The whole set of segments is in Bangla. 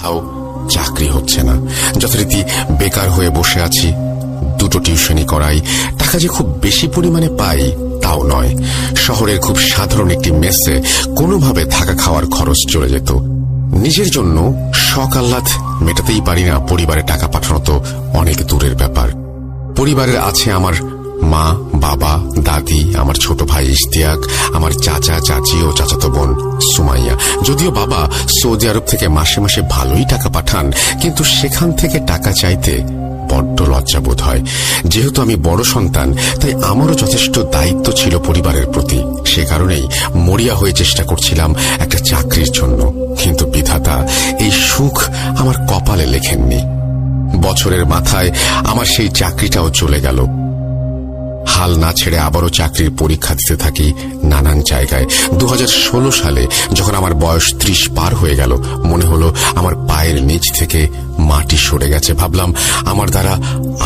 তাও চাকরি হচ্ছে না, যথারীতি বেকার হয়ে বসে আছি। দুটো টিউশনি করাই, টাকা যে খুব বেশি পরিমাণে পাই তাও নয়। শহরের খুব সাধারণ একটি মেসে কোনোভাবে থাকা খাওয়ার খরচ চলে যেত। নিজের জন্য শখ আহ্লাদ মেটাতেই পারি না, পরিবারে টাকা পাঠানো তো অনেক দূরের ব্যাপার। পরিবারের আছে আমার মা, বাবা, দাদি, আমার ছোট ভাই ইশতিয়াক, আমার চাচা, চাচি ও চাচাতো বোন সুমাইয়া। যদিও বাবা সৌদি আরব থেকে মাসে মাসে ভালোই টাকা পাঠান, কিন্তু সেখান থেকে টাকা চাইতে বড্ড লজ্জাবোধ হয়। যেহেতু আমি বড় সন্তান, তাই আমারও যথেষ্ট দায়িত্ব ছিল পরিবারের প্রতি। সে কারণেই মরিয়া হয়ে চেষ্টা করছিলাম একটা চাকরির জন্য, কিন্তু বিধাতা এই সুখ আমার কপালে লেখেননি। বছরের মাথায় আমার সেই চাকরিটাও চলে গেল। হাল না ছেড়ে আবারও চাকরির পরীক্ষা দিতে থাকি নানান জায়গায়। 2016 সালে যখন আমার বয়স 30 পার হয়ে গেল, মনে হলো আমার পায়ের নিচ থেকে মাটি সরে গেছে। ভাবলাম আমার দ্বারা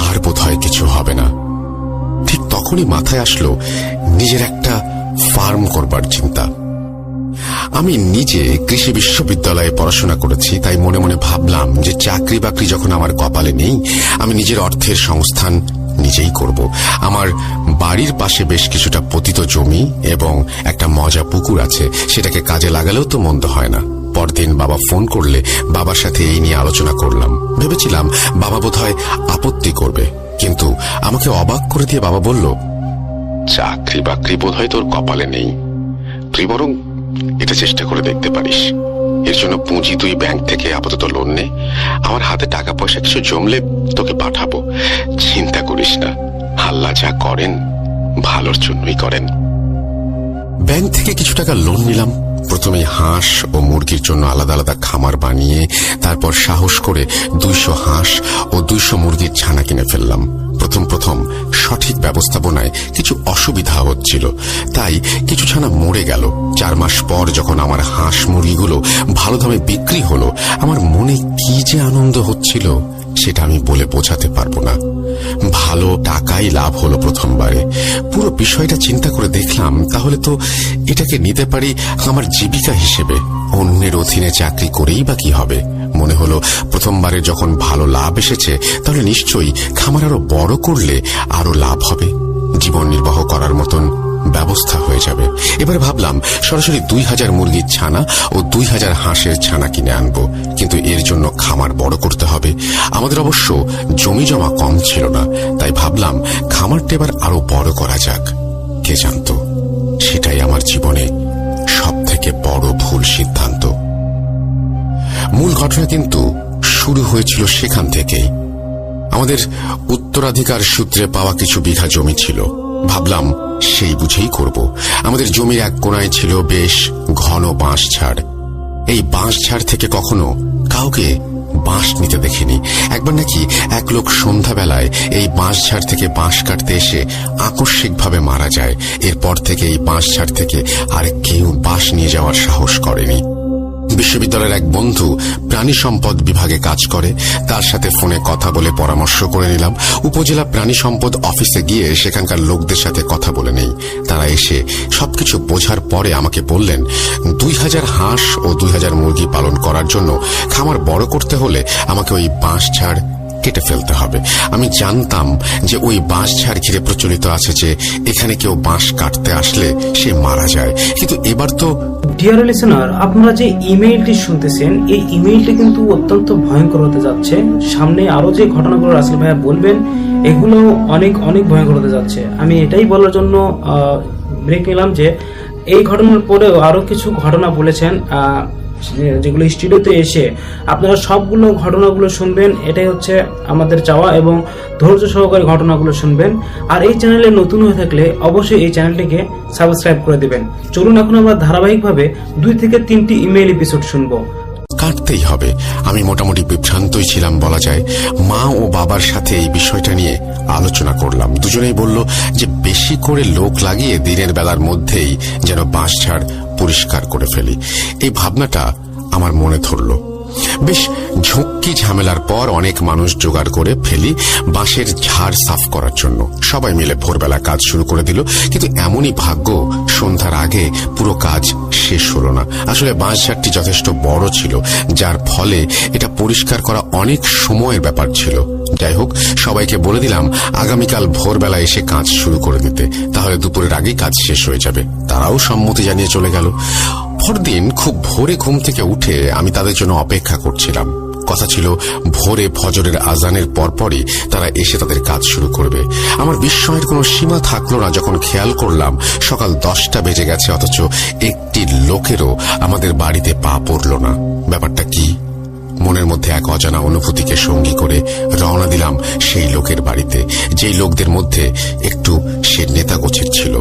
আর বোধহয় কিছু হবে না। ঠিক তখনই মাথায় আসলো নিজের একটা ফার্ম করবার চিন্তা। আমি নিজে কৃষি বিশ্ববিদ্যালয়ে পড়াশোনা করেছি, তাই মনে মনে ভাবলাম যে চাকরি বাকরি যখন আমার কপালে নেই, আমি নিজের অর্থের সংস্থান নিজেই করব। আমার বাড়ির পাশে বেশ কিছুটা পতিত জমি এবং একটা মজা পুকুর আছে, সেটাকে কাজে লাগালেও তো মন্দ হয় না। পরদিন বাবা ফোন করলে বাবার সাথে এই নিয়ে আলোচনা করলাম। ভেবেছিলাম বাবা বোধহয় আপত্তি করবে, কিন্তু আমাকে অবাক করে দিয়ে বাবা বলল, চাকরি বাকরি বোধহয় তোর কপালে নেই, তুই বরং এটা চেষ্টা করে দেখতে পারিস। এর জন্য পুঁজি তুই ব্যাংক থেকে আপাতত লোন নে, আমার হাতে টাকা পয়সা কিছু জমলে তোকে পাঠাবো। চিন্তা করিস না, আল্লাহ যা করেন ভালোর জন্যই করেন। ব্যাংক থেকে কিছু টাকা লোন নিলাম। প্রথমে হাঁস ও মুরগির জন্য আলাদা আলাদা খামার বানিয়ে তারপর সাহস করে 200 হাঁস ও 200 মুরগির ছানা কিনে ফেললাম। প্রথম সঠিক ব্যবস্থাপনায় কিছু অসুবিধা হচ্ছিল, তাই কিছু ছানা মরে গেল। 4 মাস পর যখন আমার হাঁস মুরগিগুলো ভালো দামে বিক্রি হলো, আমার মনে কি যে আনন্দ হচ্ছিল সেটা আমি বলে বোঝাতে পারবো না। ভালো টাকাই লাভ হলো প্রথমবারে। পুরো বিষয়টা চিন্তা করে দেখলাম, তাহলে তো এটাকে নিতে পারি আমার জীবিকা হিসেবে। অন্যের অধীনে চাকরি করেই বা কি হবে। মনে হলো প্রথমবারে যখন ভালো লাভ এসেছে, তাহলে নিশ্চয়ই খামার আরো বড় করলে আরো লাভ হবে, জীবন নির্বাহ করার মতন ব্যবস্থা হয়ে যাবে। এবার ভাবলাম সরাসরি 2000 মুরগির ছানা ও 2000 হাঁসের ছানা কিনে আনবো, কিন্তু এর জন্য খামার বড় করতে হবে। আমাদের অবশ্য জমি জমা কম ছিল না, তাই ভাবলাম খামারটা এবার আরো বড় করা যাক। কে জানতো সেটাই আমার জীবনে সব থেকে বড় ভুল সিদ্ধান্ত। মূল ঘটনা কিন্তু শুরু হয়েছিল সেখান থেকেই। আমাদের উত্তরাধিকার সূত্রে পাওয়া কিছু বিঘা জমি ছিল, ভাবলাম সেই বুঝেই করব। আমাদের জমির এক কোণায় ছিল বেশ ঘন বাঁশঝাড়। এই বাঁশঝাড় থেকে কখনো কাউকে বাঁশ নিতে দেখিনি। একবার নাকি এক লোক সন্ধ্যাবেলায় এই বাঁশঝাড় থেকে বাঁশ কাটতে এসে আকস্মিকভাবে মারা যায়। এরপর থেকে এই বাঁশঝাড় থেকে আর কেউ বাঁশ নিয়ে যাওয়ার সাহস করেনি। বিশ্ববিদ্যালয়ের এক বন্ধু প্রাণী সম্পদ বিভাগে কাজ করে, তার সাথে ফোনে কথা বলে পরামর্শ করে নিলাম। উপজেলা প্রাণী সম্পদ অফিসে গিয়ে সেখানকার লোকদের সাথে কথা বলে নেই। তারা এসে সবকিছু বোঝার পরে আমাকে বললেন, 2000 হাঁস ও 2000 মুরগি পালন করার জন্য খামার বড় করতে হলে আমাকে ওই বাঁশঝাড় কেটে ফেলতে হবে। আমি জানতাম যে ওই বাঁশঝাড় ঘিরে প্রচলিত আছে যে এখানে কেউ বাঁশ কাটতে আসলে সে মারা যায়, কিন্তু এবার তো। ডিয়ার লিসেনার, আপনারা যে ইমেইলটি শুনতেছেন, এই ইমেইলটি কিন্তু অত্যন্ত ভয়ঙ্কর হতে যাচ্ছে। সামনে আরো যে ঘটনাগুলো রাসেল ভাইয়া বলবেন, এগুলো অনেক অনেক ভয়ঙ্কর হতে যাচ্ছে। আমি এটাই বলার জন্য ব্রেক নিলাম যে এই ঘটনার পরেও আরো কিছু ঘটনা বলেছেন, যেগুলো স্টুডিওতে এসে আপনারা সবগুলো ঘটনাগুলো শুনবেন। এটাই হচ্ছে আমাদের চাওয়া, এবং ধৈর্য সহকারে ঘটনাগুলো শুনবেন। আর এই চ্যানেলে নতুন হয়ে থাকলে অবশ্যই এই চ্যানেলটিকে সাবস্ক্রাইব করে দিবেন। চলুন এখন আমরা ধারাবাহিকভাবে 2 থেকে 3টি ইমেইল এপিসোড শুনবো। কাটতেই হবে। আমি মোটামুটি বিভ্রান্তই ছিলাম বলা যায়। মা ও বাবার সাথে এই বিষয়টা নিয়ে আলোচনা করলাম। দুজনেই বলল যে বেশি করে লোক লাগিয়ে দিনের বেলার মধ্যেই যেন বাঁশঝাড় পরিষ্কার করে ফেলি। এই ভাবনাটা আমার মনে ধরল। বেশ ঝুঁকি ঝামেলার পর অনেক মানুষ জোগাড় করে ফেলি বাঁশের ঝাড় সাফ করার জন্য। সবাই মিলে ভোরবেলা কাজ শুরু করে দিল, কিন্তু এমনই ভাগ্য সন্ধ্যার আগে পুরো কাজ শেষ হলো না। আসলে বাঁশঝাড়টি যথেষ্ট বড় ছিল, যার ফলে এটা পরিষ্কার করা অনেক সময়ের ব্যাপার ছিল। যাই হোক, সবাইকে বলে দিলাম আগামীকাল ভোরবেলা এসে কাজ শুরু করে দিতে, তাহলে দুপুরের আগেই কাজ শেষ হয়ে যাবে। তারাও সম্মতি জানিয়ে চলে গেল। পরদিন খুব ভোরে ঘুম থেকে উঠে আমি তাদের জন্য অপেক্ষা করছিলাম। কথা ছিল ভোরে ফজরের আজানের পরপরই তারা এসে তাদের কাজ শুরু করবে। আমার বিস্ময়ের কোনো সীমা থাকলো না যখন খেয়াল করলাম সকাল 10টা বেজে গেছে, অথচ একটি লোকেরও আমাদের বাড়িতে পা পড়ল না। ব্যাপারটা কি? মনের মধ্যে এক অজানা অনুভূতিকে সঙ্গী করে রওনা দিলাম সেই লোকের বাড়িতে, যেই লোকদের মধ্যে একটু সে নেতা গোছের ছিল।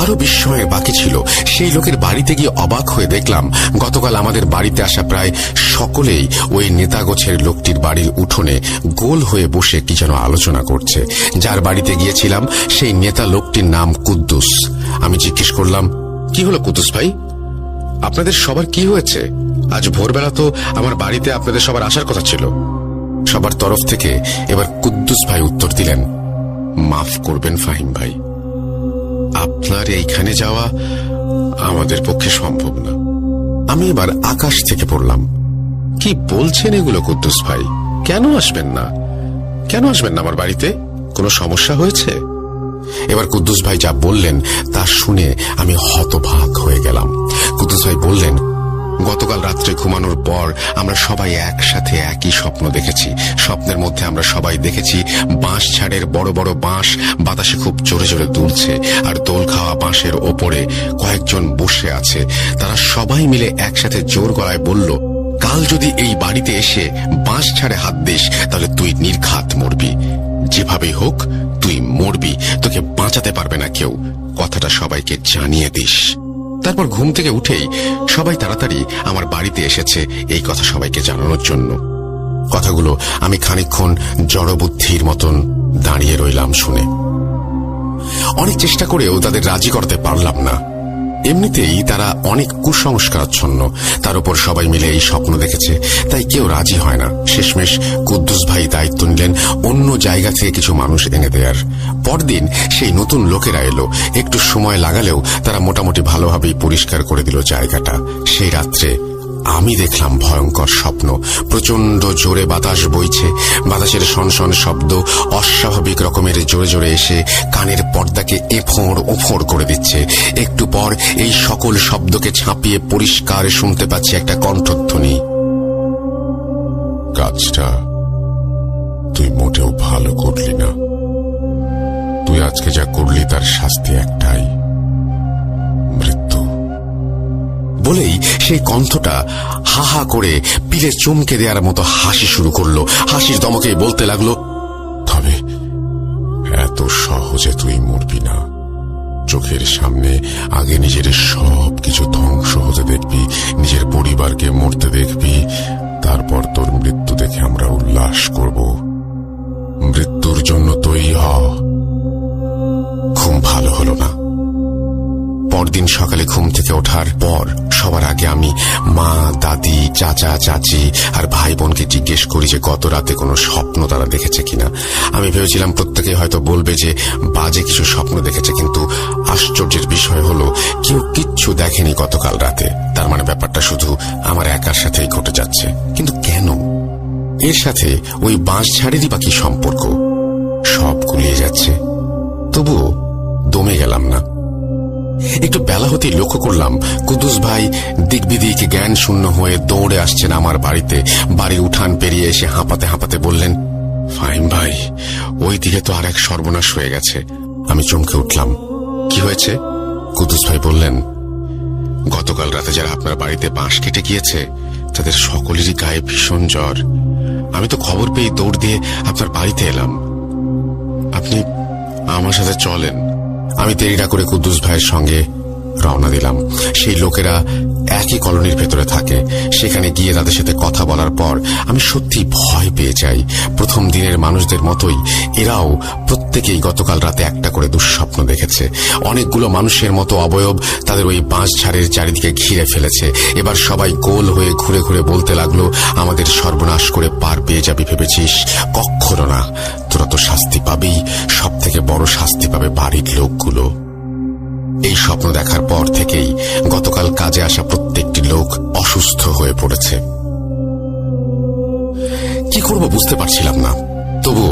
আরো বিস্ময়ের বাকি ছিল, সেই লোকের বাড়িতে গিয়ে অবাক হয়ে দেখলাম গতকাল আমাদের বাড়িতে আসা প্রায় সকলেই ওই নেতা গোছের লোকটির বাড়ির উঠোনে গোল হয়ে বসে কি যেন আলোচনা করছে। যার বাড়িতে গিয়েছিলাম সেই নেতা লোকটির নাম কুদ্দুস। আমি জিজ্ঞেস করলাম, কি হলো কুদ্দুস ভাই, আপনাদের সবার কি হয়েছে? আজ ভোরবেলা তো আমার বাড়িতে আপনাদের সবার আসার কথা ছিল। সবার তরফ থেকে এবার কুদ্দুস ভাই উত্তর দিলেন, মাফ করবেন ফাহিম ভাই, আপনার এইখানে যাওয়া আমাদের পক্ষে সম্ভব না। আমি এবার আকাশ থেকে পড়লাম, কি বলছেন এগুলো কুদ্দুস ভাই? কেন আসবেন না? কেন আসবেন না আমার বাড়িতে? কোনো সমস্যা হয়েছে? এবার কুদ্দুস ভাই যা বললেন তা শুনে আমি হতবাক হয়ে গেলাম। কুদ্দুস ভাই বললেন, গতকাল রাত্রে ঘুমানোর পর আমরা সবাই একসাথে একই স্বপ্ন দেখেছি। স্বপ্নের মধ্যে আমরা সবাই দেখেছি বাঁশ ঝাড়ের বড় বড় বাঁশ বাতাসে খুব জোরে জোরে দুলছে, আর দোল খাওয়া বাঁশের ওপরে কয়েকজন বসে আছে। তারা সবাই মিলে একসাথে জোর গলায় বলল, কাল যদি এই বাড়িতে এসে বাঁশ ঝাড়ে হাত দিস তাহলে তুই নির্ঘাত মরবি, যেভাবেই হোক তুই মরবি, তোকে বাঁচাতে পারবে না কেউ, কথাটা সবাইকে জানিয়ে দিস। তারপর ঘুম থেকে উঠেই সবাই তাড়াতাড়ি আমার বাড়িতে এসেছে এই কথা সবাইকে জানানোর জন্য। কথাগুলো আমি খানিকক্ষণ জড়বুদ্ধির মতন দাঁড়িয়ে রইলাম শুনে। অনেক চেষ্টা করেও তাদের রাজি করতে পারলাম না। এমনিতেই তারা অনেক কুসংস্কারাচ্ছন্ন, তার উপর সবাই মিলে এই স্বপ্ন দেখেছে, তাই কেউ রাজি হয় না। শেষমেশ কুদ্দুস ভাই দায়িত্ব নিলেন অন্য জায়গা থেকে কিছু মানুষ এনে দেয়ার। পরদিন সেই নতুন লোকেরা এলো। একটু সময় লাগালেও তারা মোটামুটি ভালোভাবেই পরিষ্কার করে দিল জায়গাটা। সেই রাত্রে আমি দেখলাম ভয়ঙ্কর স্বপ্ন। প্রচন্ড জোরে বাতাস বইছে, বাতাসের সনসন শব্দ অস্বাভাবিক রকমের জোরে জোরে এসে কানের পর্দাকে এফোঁড় ওফোঁড় করে দিচ্ছে। একটু পর এই সকল শব্দকে ছাপিয়ে পরিষ্কার শুনতে পাচ্ছি একটা কণ্ঠধ্বনি, কাজটা তুই মোটেও ভালো করলি না, তুই আজকে যা করলি তার শাস্তি একটাই, মৃত্যু। বলেই সেই কণ্ঠটা হা হা করে পিলে চমকে দেওয়ার মতো হাসি শুরু করলো। হাসির দমকে বলতে লাগলো, তবে এত সহজে তুই মরবি না, চোখের সামনে আগে নিজের সব কিছু ধ্বংস হতে দেখবি, নিজের পরিবারকে মরতে দেখবি, তারপর তোর মৃত্যু দেখে আমরা উল্লাস করব। মৃত্যুর জন্য তৈরি হ। ঘুম ভালো হলো না। পরদিন সকালে ঘুম থেকে ওঠার পর সবার আগে আমি মা, দাদি, চাচা, চাচি আর ভাই বোনকে জিজ্ঞেস করি যে গত রাতে কোনো স্বপ্ন তারা দেখেছে কিনা। আমি ভেবেছিলাম প্রত্যেকে হয়তো বলবে যে বাজে কিছু স্বপ্ন দেখেছে, কিন্তু আশ্চর্যের বিষয় হলো কেউ কিচ্ছু দেখেনি গতকাল রাতে। তার মানে ব্যাপারটা শুধু আমার একার সাথেই ঘটে যাচ্ছে। কিন্তু কেন? এর সাথে ওই বাঁশ ঝাড়েরই বা কি সম্পর্ক? সব গুলিয়ে যাচ্ছে। তবুও দমে গেলাম না। একটু বেলা হতেই লক্ষ্য করলাম কুদ্দুস ভাই দিক বিদিক জ্ঞান শূন্য হয়ে দৌড়ে আসছেন আমার বাড়িতে। বাড়ির উঠান পেরিয়ে এসে হাঁপাতে হাঁপাতে বললেন, ফাহিম ভাই, ওই দিকে তো আর এক সর্বনাশ হয়ে গেছে। আমি চমকে উঠলাম। কি হয়েছে? কুদ্দুস ভাই বললেন, গতকাল রাতে যারা আপনার বাড়িতে বাঁশ কেটে গিয়েছে তাদের সকলেরই গায়ে ভীষণ জ্বর। আমি তো খবর পেয়ে দৌড় দিয়ে আপনার বাড়িতে এলাম। আপনি আমার সাথে চলেন। আমি দেরিটা করে কুদ্দুস ভাইয়ের সঙ্গে রওনা দিলাম। সেই লোকেরা একই কলোনির ভেতরে থাকে। সেখানে গিয়ে তাদের সাথে কথা বলার পর আমি সত্যি ভয় পেয়ে যাই। প্রথম দিনের মানুষদের মতোই এরাও প্রত্যেকেই গতকাল রাতে একটা করে দুঃস্বপ্ন দেখেছে। অনেকগুলো মানুষের মতো অবয়ব তাদের ওই বাঁশ ঝাড়ের চারিদিকে ঘিরে ফেলেছে। এবার সবাই গোল হয়ে ঘুরে ঘুরে বলতে লাগলো, আমাদের সর্বনাশ করে পার পেয়ে যাবি ভেবেছিস? কখনো না, তোরা তো শাস্তি পাবেই। সব থেকে বড় শাস্তি পাবে বাড়ির লোকগুলো। এই স্বপ্ন দেখার পর থেকেই গতকাল কাজে আসা প্রত্যেকটি লোক অসুস্থ হয়ে পড়েছে। কি করব বুঝতে পারছিলাম না। তবু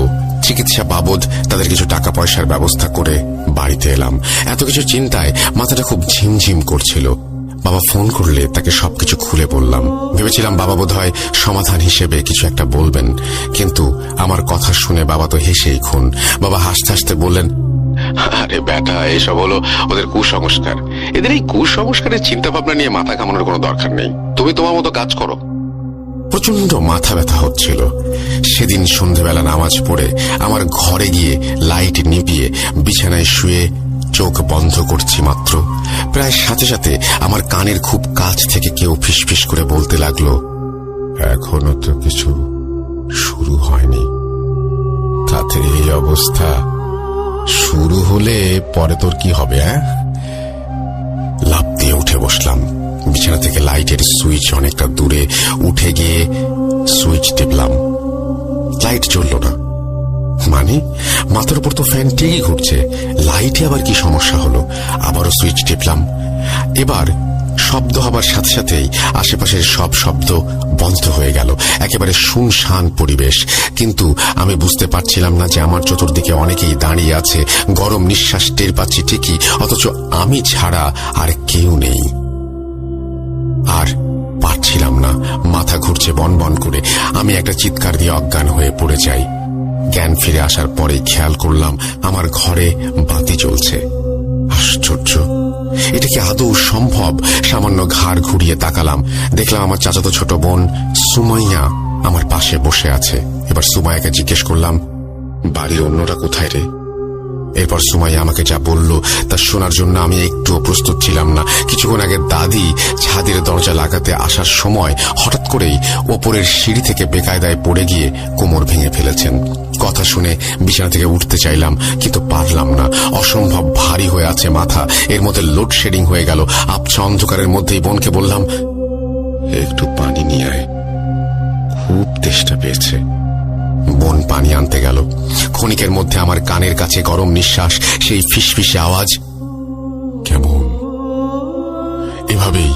চিকিৎসা বাবদ তাদের কিছু টাকা পয়সার ব্যবস্থা করে বাড়িতে এলাম। এত কিছু চিন্তায় মাথাটা খুব ঝিমঝিম করছিল। বাবা ফোন করলে তাকে সবকিছু খুলে বললাম। ভেবেছিলাম বাবা বোধহয় সমাধান হিসেবে কিছু একটা বলবেন, কিন্তু আমার কথা শুনে বাবা তো হেসেই খুন। বাবা হাসতে হাসতে বললেন, আরে বেটা, এসব হলো ওদের কুসংস্কার। এদের এই কুসংস্কারের চিন্তা ভাবনা নিয়ে মাথা ঘামানোর কোনো দরকার নেই। তুমি তোমার মতো কাজ করো। প্রচন্ড মাথা ব্যথা হচ্ছিল। সেদিন সন্ধ্যেবেলা নামাজ পড়ে আমার ঘরে গিয়ে লাইট নিভিয়ে বিছানায় শুয়ে চোখ বন্ধ করছি মাত্র, প্রায় সাথে সাথে আমার কানের খুব কাছ থেকে কেউ ফিসফিস করে বলতে লাগলো, এখনো তো কিছু শুরু হয়নি, তাতে এই অবস্থা। শুরু হলে পরে তোর কি হবে? লাফ দিয়ে উঠে বসলাম। বিছানা থেকে লাইটের সুইচ অনেকটা দূরে উঠে গিয়ে সুইচ টিপলাম। লাইট জ্বলল না। মানে মাথার উপর তো ফ্যান ঠিকই ঘুরছে, লাইটে আবার কি সমস্যা হলো? আবারও সুইচ টিপলাম। এবার শব্দ হবার সাথে সাথেই আশেপাশের সব শব্দ বন্ধ হয়ে গেল। একেবারে শুনশান পরিবেশ। কিন্তু আমি বুঝতে পারছিলাম না যে আমার চতুর্দিকে অনেকেই দাঁড়িয়ে আছে। গরম নিঃশ্বাস টের পাচ্ছি ঠিকই, অথচ আমি ছাড়া আর কেউ নেই। আর পারছিলাম না, মাথা ঘুরছে বনবন করে। আমি একটা চিৎকার দিয়ে অজ্ঞান হয়ে পড়ে যাই। জ্ঞান ফিরে আসার পরেই খেয়াল করলাম আমার ঘরে বাতি জ্বলছে। আশ্চর্য, এটা কি আদৌ সম্ভব? সামান্য ঘাড় ঘুরিয়ে তাকালাম, দেখলাম আমার চাচাতো ছোট বোন সুমাইয়া আমার পাশে বসে আছে। এবার সুমাইয়াকে জিজ্ঞেস করলাম, বাড়ির অন্যরা কোথায় রে? এরপর সুমাইয়া আমাকে যা বলল তা শোনার জন্য আমি একটুও প্রস্তুত ছিলাম না। কিছুক্ষণ আগে দাদি ছাদের দরজা লাগাতে আসার সময় হঠাৎ করেই ওপরের সিঁড়ি থেকে বেকায়দায় পড়ে গিয়ে কোমর ভেঙে ফেলেছেন। কথা শুনে বিছানা থেকে উঠতে চাইলাম, কিন্তু পারলাম না। অসম্ভব ভারী হয়ে আছে মাথা। এর মধ্যে লোডশেডিং হয়ে গেল। আবছা অন্ধকারের মধ্যেই বোনকে বললাম, একটু পানি নিয়ে আয়, খুব তেষ্টা পেয়েছে। বোন পানি আনতে গেল। ক্ষণিকের মধ্যে আমার কানের কাছে গরম নিঃশ্বাস, সেই ফিসফিসে আওয়াজ। কেমন? এভাবেই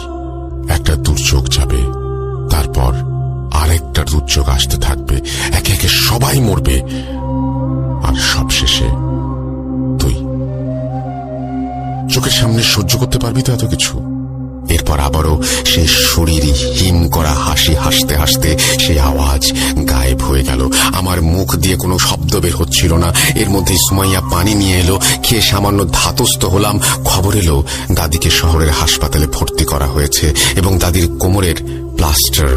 একটা দুর্যোগ যাবে, তারপর আরেকটা দুর্যোগ আসতে থাকবে। একে একে সবাই মরবে, আর সবশেষে তুই। চোখের সামনে সহ্য করতে পারবি তো এত কিছু? এরপর আবারও সেই শরীরই হিম করা হাসি হাসতে হাসতে সেই আওয়াজ গায়েব হয়ে গেল। আমার মুখ দিয়ে কোনো শব্দ বের হচ্ছিল না। এর মধ্যেই সুমাইয়া পানি নিয়ে এলো। খেয়ে সামান্য ধাতস্থ হলাম। খবর এলো দাদিকে শহরের হাসপাতালে ভর্তি করা হয়েছে এবং দাদির কোমরের প্লাস্টার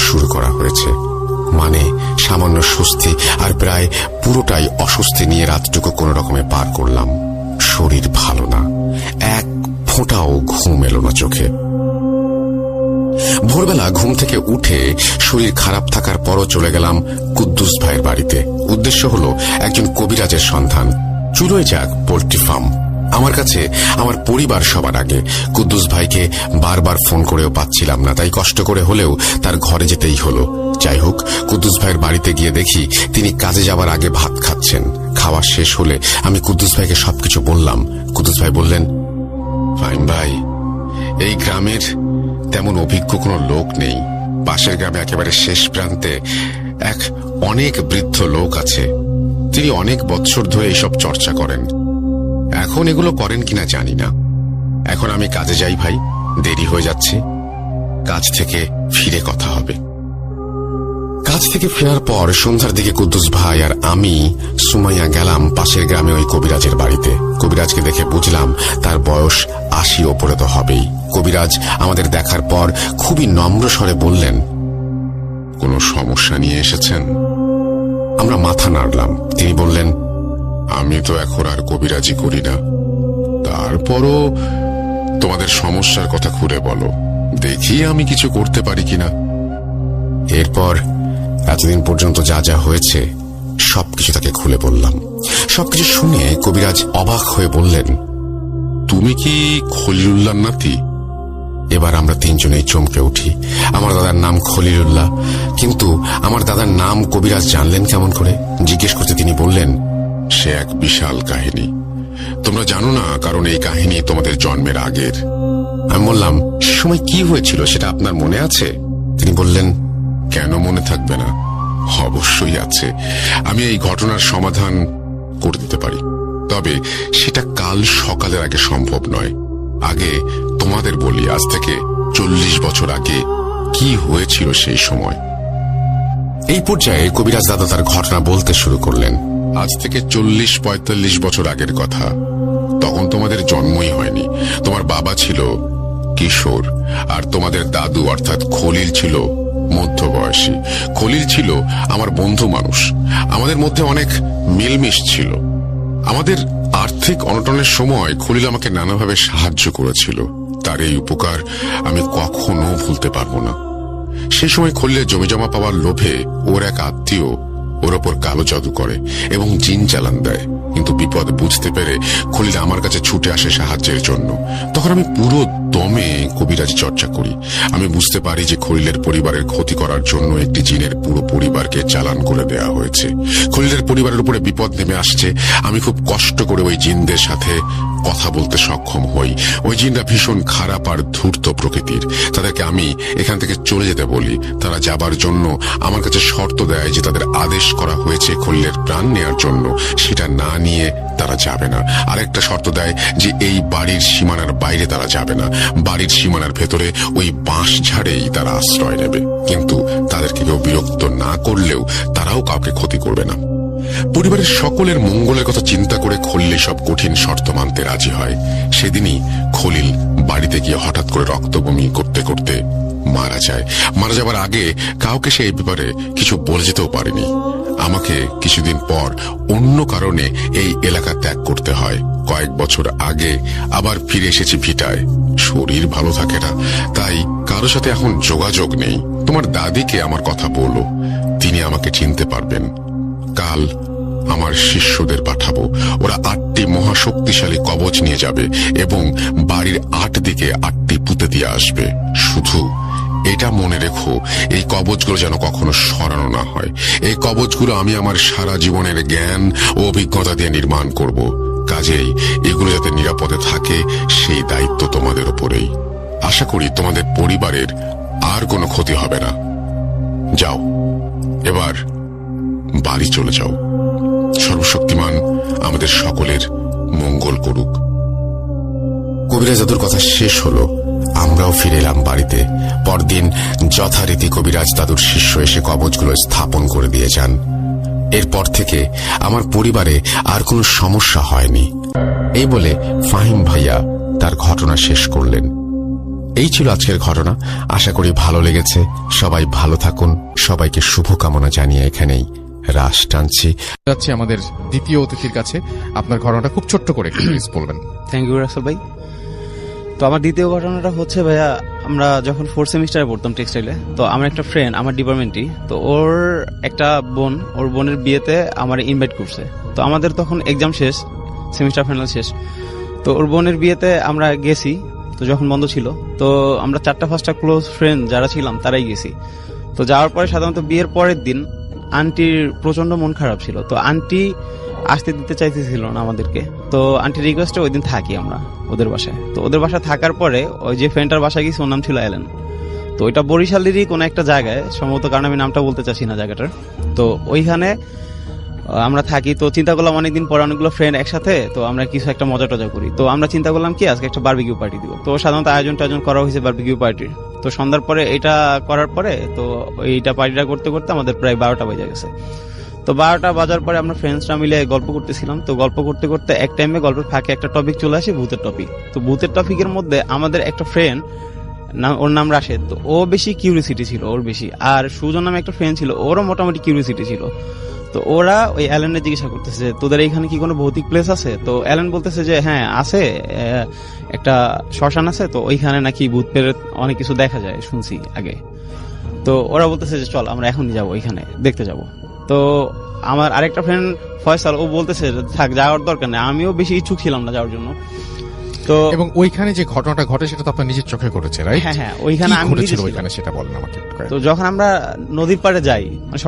শুরু করা হয়েছে। মানে সামান্য স্বস্তি, আর প্রায় পুরোটাই অস্বস্তি নিয়ে রাতটুকু কোনো রকমে পার করলাম। শরীর ভালো না, এক ফোঁটাও ঘুম এলো না চোখে। ভোরবেলা ঘুম থেকে উঠে শরীর খারাপ থাকার পরও চলে গেলাম কুদ্দুস ভাইয়ের বাড়িতে। উদ্দেশ্য হলো একজন কবিরাজের সন্ধান। চুলোয় যাক পোল্ট্রি ফার্ম। আমার কাছে আমার পরিবার সবার আগে। কুদ্দুস ভাইকে বারবার ফোন করেও পাচ্ছিলাম না, তাই কষ্ট করে হলেও তার ঘরে যেতেই হলো। যাই হোক, কুদ্দুস ভাইয়ের বাড়িতে গিয়ে দেখি তিনি কাজে যাবার আগে ভাত খাচ্ছেন। খাওয়া শেষ হলে আমি কুদ্দুস ভাইকে সবকিছু বললাম। কুদ্দুস ভাই বললেন, ফাইন ভাই, এই গ্রামের তেমন অভিজ্ঞ কোনো লোক নেই। পাশের গ্রামে একেবারে শেষ প্রান্তে এক অনেক বৃদ্ধ লোক আছে। তিনি অনেক বৎসর ধরে এইসব চর্চা করেন। এখন এগুলো করেন কিনা জানি না। এখন আমি কাজে যাই ভাই, দেরি হয়ে যাচ্ছে। কাজ থেকে ফিরে কথা হবে। কাজ থেকে ফেরার পর সন্ধ্যার দিকে কুদ্দুস ভাই আর আমি সুমাইয়া গেলাম পাশের গ্রামে ওই কবিরাজের বাড়িতে। কবিরাজকে দেখে বুঝলাম তার বয়স ৮০ ওপরে তো হবেই। কবিরাজ আমাদের দেখার পর খুবই নম্র স্বরে বললেন, কোনো সমস্যা নিয়ে এসেছেন? আমরা মাথা নাড়লাম। তিনি বললেন, আমি তো এখন আর কবিরাজি করি না, তারপরও তোমাদের সমস্যার কথা খুলে বলো, দেখি আমি কিছু করতে পারি কিনা। এরপর এতদিন পর্যন্ত যা যা হয়েছে সবকিছু তাকে খুলে বললাম। সবকিছু শুনে কবিরাজ অবাক হয়ে বললেন, তুমি কি খলিলুল্লাহ নাতি? এবার আমরা তিনজনেই চমকে উঠি। আমার দাদার নাম খলিলুল্লাহ, কিন্তু আমার দাদার নাম কবিরাজ জানলেন কেমন করে? জিজ্ঞেস করতে তিনি বললেন, সে এক বিশাল কাহিনী। তোমরা জানো না, কারণ এই কাহিনী তোমাদের জন্মের আগের। আমি বললাম, সে সময় কি হয়েছিল সেটা আপনার মনে আছে? তিনি বললেন, কেন মনে থাকবে না, অবশ্যই আছে। আমি এই ঘটনার সমাধান করে দিতে পারি, তবে সেটা কাল সকালের আগে সম্ভব নয়। আগে তোমাদের বলি, আজ থেকে 40 বছর আগে কি হয়েছিল সেই সময়। এই পর্যায়ে কবিরাজ দাদা তার ঘটনা বলতে শুরু করলেন। আজ থেকে 40-45 বছর আগের কথা। তখন তোমাদের জন্মই হয়নি। তোমার বাবা ছিল কিশোর, আর তোমাদের দাদু অর্থাৎ খলিল ছিল মধ্যবয়সী। খলিল ছিল আমার বন্ধু মানুষ। আমাদের মধ্যে অনেক মিলমিশ ছিল। আমাদের আর্থিক অনটনের সময় খলিল আমাকে নানাভাবে সাহায্য করেছিল। তার এই উপকার আমি কখনো ভুলতে পারবো না। সেই সময় খলিলের জমিজমা পাওয়ার লোভে ওর এক আত্মীয় ওর ওপর কালো জাদু করে এবং জিন চালান দেয়। কিন্তু বিপদ বুঝতে পেরে খলিল আমার কাছে ছুটে আসে সাহায্যের জন্য। তখন আমি পুরো দমে কবিরাজি চর্চা করি। আমি বুঝতে পারি যে খলিলের পরিবারের ক্ষতি করার জন্য একটি জিনের পুরো পরিবারকে চালান করে দেয়া হয়েছে। খলিলের পরিবারের উপরে বিপদ নেমে আসছে। আমি খুব কষ্ট করে ওই জিনদের সাথে কথা বলতে সক্ষম হই। ওই জিনরা ভীষণ খারাপ আর ধূর্ত প্রকৃতির। তাদেরকে আমি এখান থেকে চলে যেতে বলি। তারা যাবার জন্য আমার কাছে শর্ত দেয় যে তাদের আদেশ করা হয়েছে খলিলের প্রাণ নেয়ার জন্য, সেটা না নিয়ে তারা যাবে না। আরেকটা শর্ত দেয় যে এই বাড়ির সীমানার বাইরে তারা যাবে না। বাড়ির সীমানার ভেতরে ওই বাঁশ ঝাড়েই তারা আশ্রয় নেবে। কিন্তু তাদেরকে কেউ বিরক্ত না করলেও তারাও কাউকে ক্ষতি করবে না। পরিবারের সকলের মঙ্গলের কথা চিন্তা করে খলিল সব কঠিন শর্ত মানতে রাজি হয়। সেদিনই খলিল বাড়িতে গিয়ে হঠাৎ করে রক্তবমি করতে করতে মারা যায়। মারা যাবার আগে কাউকে সে এই ব্যাপারে কিছু বলে যেতেও পারেনি। আমাকে কিছুদিন পর অন্য কারণে এই এলাকা ত্যাগ করতে হয়। কয়েক বছর আগে আবার ফিরে এসেছি ভিটায়। শরীর ভালো থাকে না, তাই কারো সাথে এখন যোগাযোগ নেই। তোমার দাদিকে আমার কথা বলো, তিনি আমাকে চিনতে পারবেন। কাল আমার শিষ্যদের পাঠাবো। ওরা 8টি মহাশক্তিশালী কবচ নিয়ে যাবে এবং বাড়ির 8 দিকে 8টি পুঁতে দিয়ে আসবে। শুধু এটা মনে রেখো, এই কবচগুলো যেন কখনো সরানো না হয়। এই কবচগুলো আমি আমার সারা জীবনের জ্ঞান ও অভিজ্ঞতা দিয়ে নির্মাণ করব। কাজেই এগুলো যাতে নিরাপদে থাকে সেই দায়িত্ব তোমাদের উপরেই। আশা করি তোমাদের পরিবারের আর কোনো ক্ষতি হবে না। যাও, এবার বাড়ি চলে যাও। সর্বশক্তিমান আমাদের সকলের মঙ্গল করুক। কবিরাজ দাদুর কথা শেষ হলো। আমরাও ফিরে এলাম বাড়িতে। পরদিন যথারীতি কবিরাজ দাদুর শিষ্য এসে কবচগুলো স্থাপন করে দিয়ে যান। এরপর থেকে আমার পরিবারে আর কোনো সমস্যা হয়নি। এই বলে ফাহিম ভাইয়া তার ঘটনা শেষ করলেন। এই ছিল আজকের ঘটনা। আশা করি ভালো লেগেছে। সবাই ভালো থাকুন। সবাইকে শুভকামনা জানিয়ে এখানেই রাশ টানছি। যাচ্ছি আমাদের দ্বিতীয় অতিথির কাছে। আপনার ঘটনাটা খুব ছোট্ট করে প্লিজ বলবেন। থ্যাংক ইউ রাসেল ভাই। তো আমার দ্বিতীয় ঘটনাটা হচ্ছে ভাইয়া, আমরা যখন 4th সেমিস্টারে পড়তাম টেক্সটাইলে, তো আমার একটা ফ্রেন্ড আমার ডিপার্টমেন্টই, তো ওর একটা বোন, ওর বোনের বিয়েতে আমার ইনভাইট করছে। তো আমাদের তখন এক্সাম শেষ, সেমিস্টার ফাইনাল শেষ। তো ওর বোনের বিয়েতে আমরা গেছি। তো যখন বন্ধ ছিল, তো আমরা 4টা-5টা ক্লোজ ফ্রেন্ড যারা ছিলাম তারাই গেছি। তো যাওয়ার পরে সাধারণত বিয়ের পরের দিন আন্টির প্রচন্ড মন খারাপ ছিল। তো আন্টি আসতে দিতে চাইতেছিল না আমাদেরকে। তো আন্টির রিকোয়েস্টে ওই দিন থাকি আমরা ওদের বাসায়। তো ওদের বাসায় থাকার পরে ওই যে ফ্রেন্ডটার বাসায় গেছি, ওর নাম ছিল অ্যালেন। তো ওইটা বরিশালেরই কোনো একটা জায়গায় সম্ভবত, কারণ আমি নামটা বলতে চাচ্ছি না জায়গাটার। তো ওইখানে আমরা থাকি। তো চিন্তা করলাম অনেকদিন পরে অনেকগুলো ফ্রেন্ড একসাথে, তো আমরা কিছু একটা মজা টজা করি। তো আমরা চিন্তা করলাম কি আজকে একটা বারবিকিউ পার্টি দিব। তো সাধারণত আয়োজন করা হয়েছে বারবিকিউ পার্টির। তো সন্ধ্যার পরে এটা করার পরে, তো এইটা পার্টিটা করতে করতে আমাদের প্রায় 12টা বেজে গেছে। তো 12টা বাজার পরে আমরা ফ্রেন্ডসরা মিলে গল্প করতেছিলাম। তো গল্প করতে করতে এক টাইমে গল্পের ফাঁকে একটা টপিক চলে আসে, ভূতের টপিক। তো ভূতের টপিকের মধ্যে আমাদের একটা ফ্রেন্ড, ওর নাম রাশেদ। তো ও বেশি কিউরিসিটি ছিল, ওর বেশি। আর সুজন নামে একটা ফ্রেন্ড ছিল, ওরও মোটামুটি কিউরিসিটি ছিল। তো ওরা ওই অ্যালেনের জিজ্ঞাসা করতেছে, তোদের এইখানে কি কোনো ভৌতিক প্লেস আছে? তো অ্যালেন বলতেছে যে হ্যাঁ আছে, একটা শ্মশান আছে, তো ওইখানে নাকি ভূত প্রেত অনেক কিছু দেখা যায়, শুনছি আগে। তো ওরা বলতেছে যে চল আমরা এখনই যাবো, ওইখানে দেখতে যাব। তো আমার আরেকটা ফ্রেন্ড ফয়সাল, ও বলতেছে থাক, যাওয়ার দরকার নেই। আমিও বেশি ইচ্ছুক ছিলাম না যাওয়ার জন্য। তো তো এবং ওইখানে যে ঘটনাটা ঘটে সেটা তো আপনার নিজের চোখে ঘটেছে, রাইট? হ্যাঁ, ওইখানে আমি ঘটেছিল নিজে ছিলাম। ওইখানে সেটা বলেন আমাকে একটু করে। তো যখন আমরা নদীর পাড়ে যাই, মানে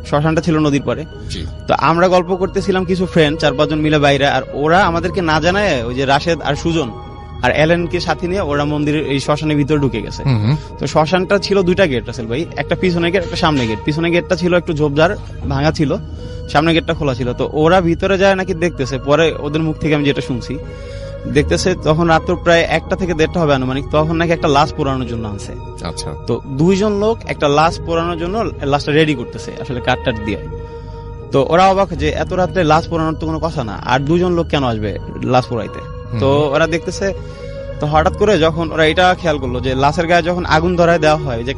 শ্মশানটা ছিল নদীর পাড়ে, জি। তো আমরা গল্প করতেছিলাম কিছু ফ্রেন্ড 4-5 জন মিলে বাইরে, আর ওরা আমাদেরকে না জানায় ওই যে রাশেদ আর সুজন আর এলেনকে সাথে নিয়ে ওরা মন্দিরের এই শ্মশানের ভিতরে ঢুকে গেছে। তো শ্মশানটা ছিল 2টা গেট রাসেল ভাই, একটা পিছনে গেট একটা সামনে গেট। পিছনে গেটটা ছিল একটু ঝোপঝাড় ভাঙা ছিল, সামনে গেটটা খোলা ছিল। তো ওরা ভিতরে যায় নাকি দেখতেছে, পরে ওদের মুখ থেকে আমি যেটা শুনছি, দেখতেছে তখন রাত্র প্রায় 1টা থেকে 1:30 হবে আনুমানিক, তখন নাকি একটা লাশ পোড়ানোর জন্য আনছে। আচ্ছা। তো 2 জন লোক একটা লাশ পোড়ানোর জন্য লাশটা রেডি করতেছে আসলে কাঠ দিয়ে। তো ওরা অবাক যে এত রাত্রে লাশ পোড়ানোর তো কোনো কথা না, আর 2 জন লোক কেন আসবে লাশ পোড়াইতে। তো ওরা দেখতেছে, তো হঠাৎ করে যখন ওরা এটা খেয়াল করলো যে লাশের গায়ে যখন আগুন ধরায় দেওয়া হয়, যে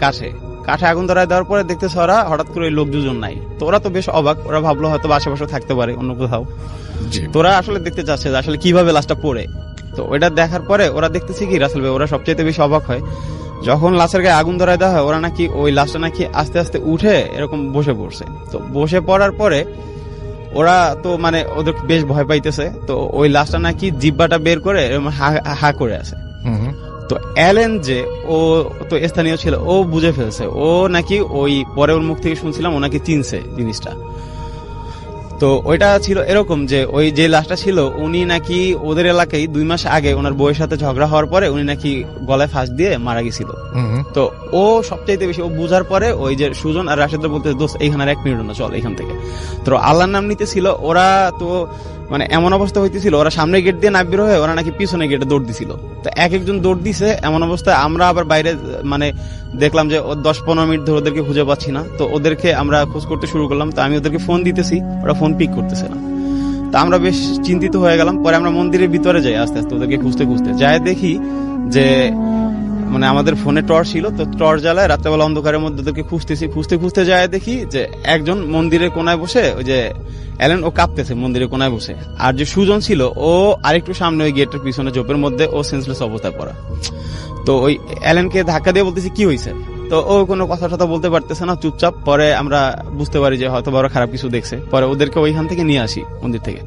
কাঠে আগুন ধরায় দেওয়ার পরে দেখতেছে ওরা হঠাৎ করে ওই লোক 2 জন নাই। তো ওরা তো বেশ অবাক, ওরা ভাবলো হয়তো আশেপাশে থাকতে পারে অন্য কোথাও। জি। তোরা আসলে দেখতে চাচ্ছে যে আসলে কিভাবে লাশটা পড়ে। তো ওইটা দেখার পরে ওরা দেখতেছে কি রাসেল ভাই, ওরা সবচেয়ে বেশি অবাক হয় যখন লাশের গায়ে আগুন ধরায় দেওয়া হয়, ওরা নাকি ওই লাশটা নাকি আস্তে আস্তে উঠে এরকম বসে পড়ছে। তো বসে পড়ার পরে ওরা তো মানে ওদের বেশ ভয় পাইতেছে। তো ওই লাশটা নাকি জিহ্বাটা বের করে হা করে আছে। তো অ্যালেন যে ও তো স্থানীয় ছিল, ও বুঝে ফেলছে, ও নাকি ওই পরে ওর মুখ থেকে শুনছিলাম ও নাকি চিনছে জিনিসটা। তো ওইটা ছিল এরকম যে ওই যে লাশটা ছিল উনি নাকি ওদের এলাকায় 2 মাস আগে ওনার বউয়ের সাথে ঝগড়া হওয়ার পরে উনি নাকি গলায় ফাঁস দিয়ে মারা গেছিল। তো ও সবচাইতে বেশি ও বুঝার পরে ওই যে সুজন আর রাশেদরা বলতে, দোস্ত এইখানে আর 1 মিনিট না, চল এখান থেকে। তো আল্লাহর নাম নিতেছিল ওরা। তো মানে এমন অবস্থা হইতেছিল ওরা সামনে গেট দিয়ে না বের হয়ে ওরা নাকি পিছনে গেটে দৌড় দিছিল। তো একজন দৌড় দিছে, এমন অবস্থায় আমরা আবার বাইরে মানে দেখলাম যে 10-15 মিনিট ধরে ওদেরকে খুঁজে পাচ্ছি না। তো ওদেরকে আমরা খোঁজ করতে শুরু করলাম। তো আমি ওদেরকে ফোন দিতেছি, ওরা ফোন পিক করতেছে না। তো আমরা বেশ চিন্তিত হয়ে গেলাম। পরে আমরা মন্দিরের ভিতরে যাই আস্তে আস্তে ওদেরকে খুঁজতে যাই, দেখি যে মানে আমাদের ফোনে টর্চ ছিল, তো টর্চ জ্বালায় রাত্রেবেলা অন্ধকারের মধ্যে ওদেরকে খুঁজতে যায় দেখি যে একজন মন্দিরের কোনায় বসে, ওই যে অ্যালেন ও কাঁপতেছে মন্দিরের কোনায় বসে। আর যে সুজন ছিল ও আরেকটু সামনে ওই গেটের পিছনে ঝোপের মধ্যে ও সেন্সলেস অবস্থায় পড়া। তো ওই অ্যালেনকে ধাক্কা দিয়ে বলতেছি কি হয়েছে, তো ও কোনো কথা টথা বলতে পারতেছে না, চুপচাপ। পরে আমরা বুঝতে পারি যে হয়তো বড় খারাপ কিছু দেখছে। পরে ওদেরকে ওইখান থেকে নিয়ে আসি মন্দির থেকে।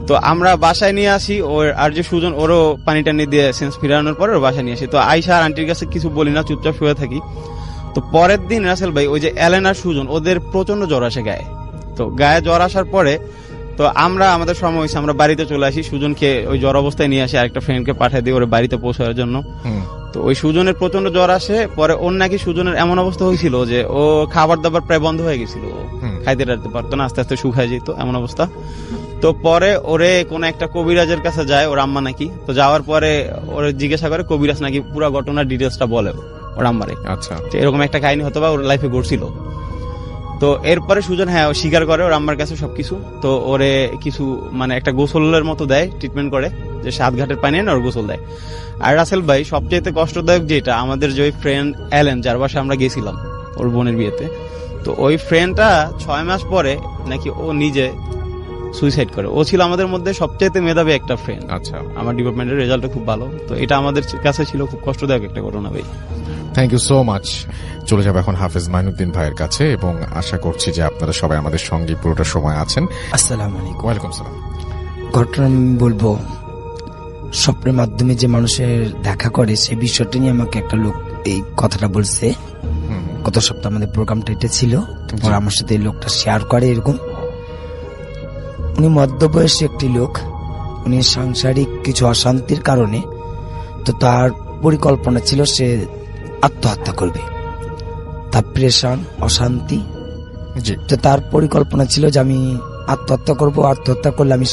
তো আমরা বাসায় নিয়ে আসি, ওর আর যে সুজন ওরও পানি টানি দিয়ে সেন্স ফিরানোর পরে ওর বাসায় নিয়ে আসি। তো আয়শা আর আন্টির কাছে কিছু বলি না, চুপচাপ শুয়ে থাকি। তো পরের দিন রাসেল ভাই ওই যে অ্যালেন আর সুজন ওদের প্রচন্ড জ্বর আসে গায়ে। তো গায়ে জ্বর আসার পরে তো আমরা আমাদের সময় হয়েছে, আমরা বাড়িতে চলে আসি। সুজনকে ওই জ্বর অবস্থায় নিয়ে আসি, আরেকটা ফ্রেন্ডকে পাঠিয়ে দিই ওর বাড়িতে পৌঁছানোর জন্য। তো ওই সুজনের প্রচন্ড জ্বর আসে। পরে ওর নাকি সুজনের এমন অবস্থা হয়েছিল যে ও খাবার দাবার প্রায় বন্ধ হয়ে গেছিল, খাইতে টাইতে পারতো না, আস্তে আস্তে শুকায় যেত এমন অবস্থা। তো পরে ওরে কোন একটা কবিরাজের কাছে যায় ওর আম্মা নাকি। তো যাওয়ার পরে ওরে জিজ্ঞাসা করে, কবিরাজ নাকি পুরো ঘটনার ডিটেলসটা বলে ওর আম্মারে। আচ্ছা। তো এরকম একটা কাহিনী হতো বা ওর লাইফে ঘটছিল। তো এরপরে সুজন ও স্বীকার করে ওর আম্মার কাছে সবকিছু। তো ওরে কিছু মানে একটা গোসলের মতো দেয়, ট্রিটমেন্ট করে, যে 7 ঘাটের পানি এনে ওর গোসল দেয়। আর রাসেল ভাই সবচেয়ে কষ্টদায়ক যেটা, আমাদের যে ওই ফ্রেন্ড অ্যালেন যার বাসায় আমরা গেছিলাম ওর বোনের বিয়েতে, তো ওই ফ্রেন্ডটা 6 মাস পরে নাকি ও নিজে সুইসাইড করে। ও ছিল আমাদের মধ্যে সবচেয়ে মেধাবী একটা ফ্রেন্ড। আচ্ছা। আমার ডিপার্টমেন্টের রেজাল্ট খুব ভালো। তো এটা আমাদের কাছে ছিল খুব কষ্টদায়ক একটা ঘটনা ভাই। Thank you so much. চলে যাবো এখন হাফেজ মাইনুদ্দিন ভাইয়ের কাছে, এবং আশা করছি যে আপনারা সবাই আমাদের সঙ্গে পুরোটা সময় আছেন। আসসালামু আলাইকুম। ওয়ালাইকুম সালাম। ঘটনা আমি বলবো, স্বপ্নের মাধ্যমে যে মানুষের দেখা করে সেই বিষয়টা নিয়ে আমাকে একটা লোক এই কথাটা বলছে। গত সপ্তাহে আমাদের প্রোগ্রামটা এটা ছিল, তারপর আমার সাথে এই লোকটা শেয়ার করে। এরকম উনি মধ্যবয়সী একটি লোক, উনি সাংসারিক কিছু অশান্তির কারণে তো তার পরিকল্পনা ছিল সে আত্মহত্যা করবে। তার প্রেশান অশান্তি, তো তার পরিকল্পনা ছিল যে আমি আত্মহত্যা করব, আত্মহত্যা করলে আমি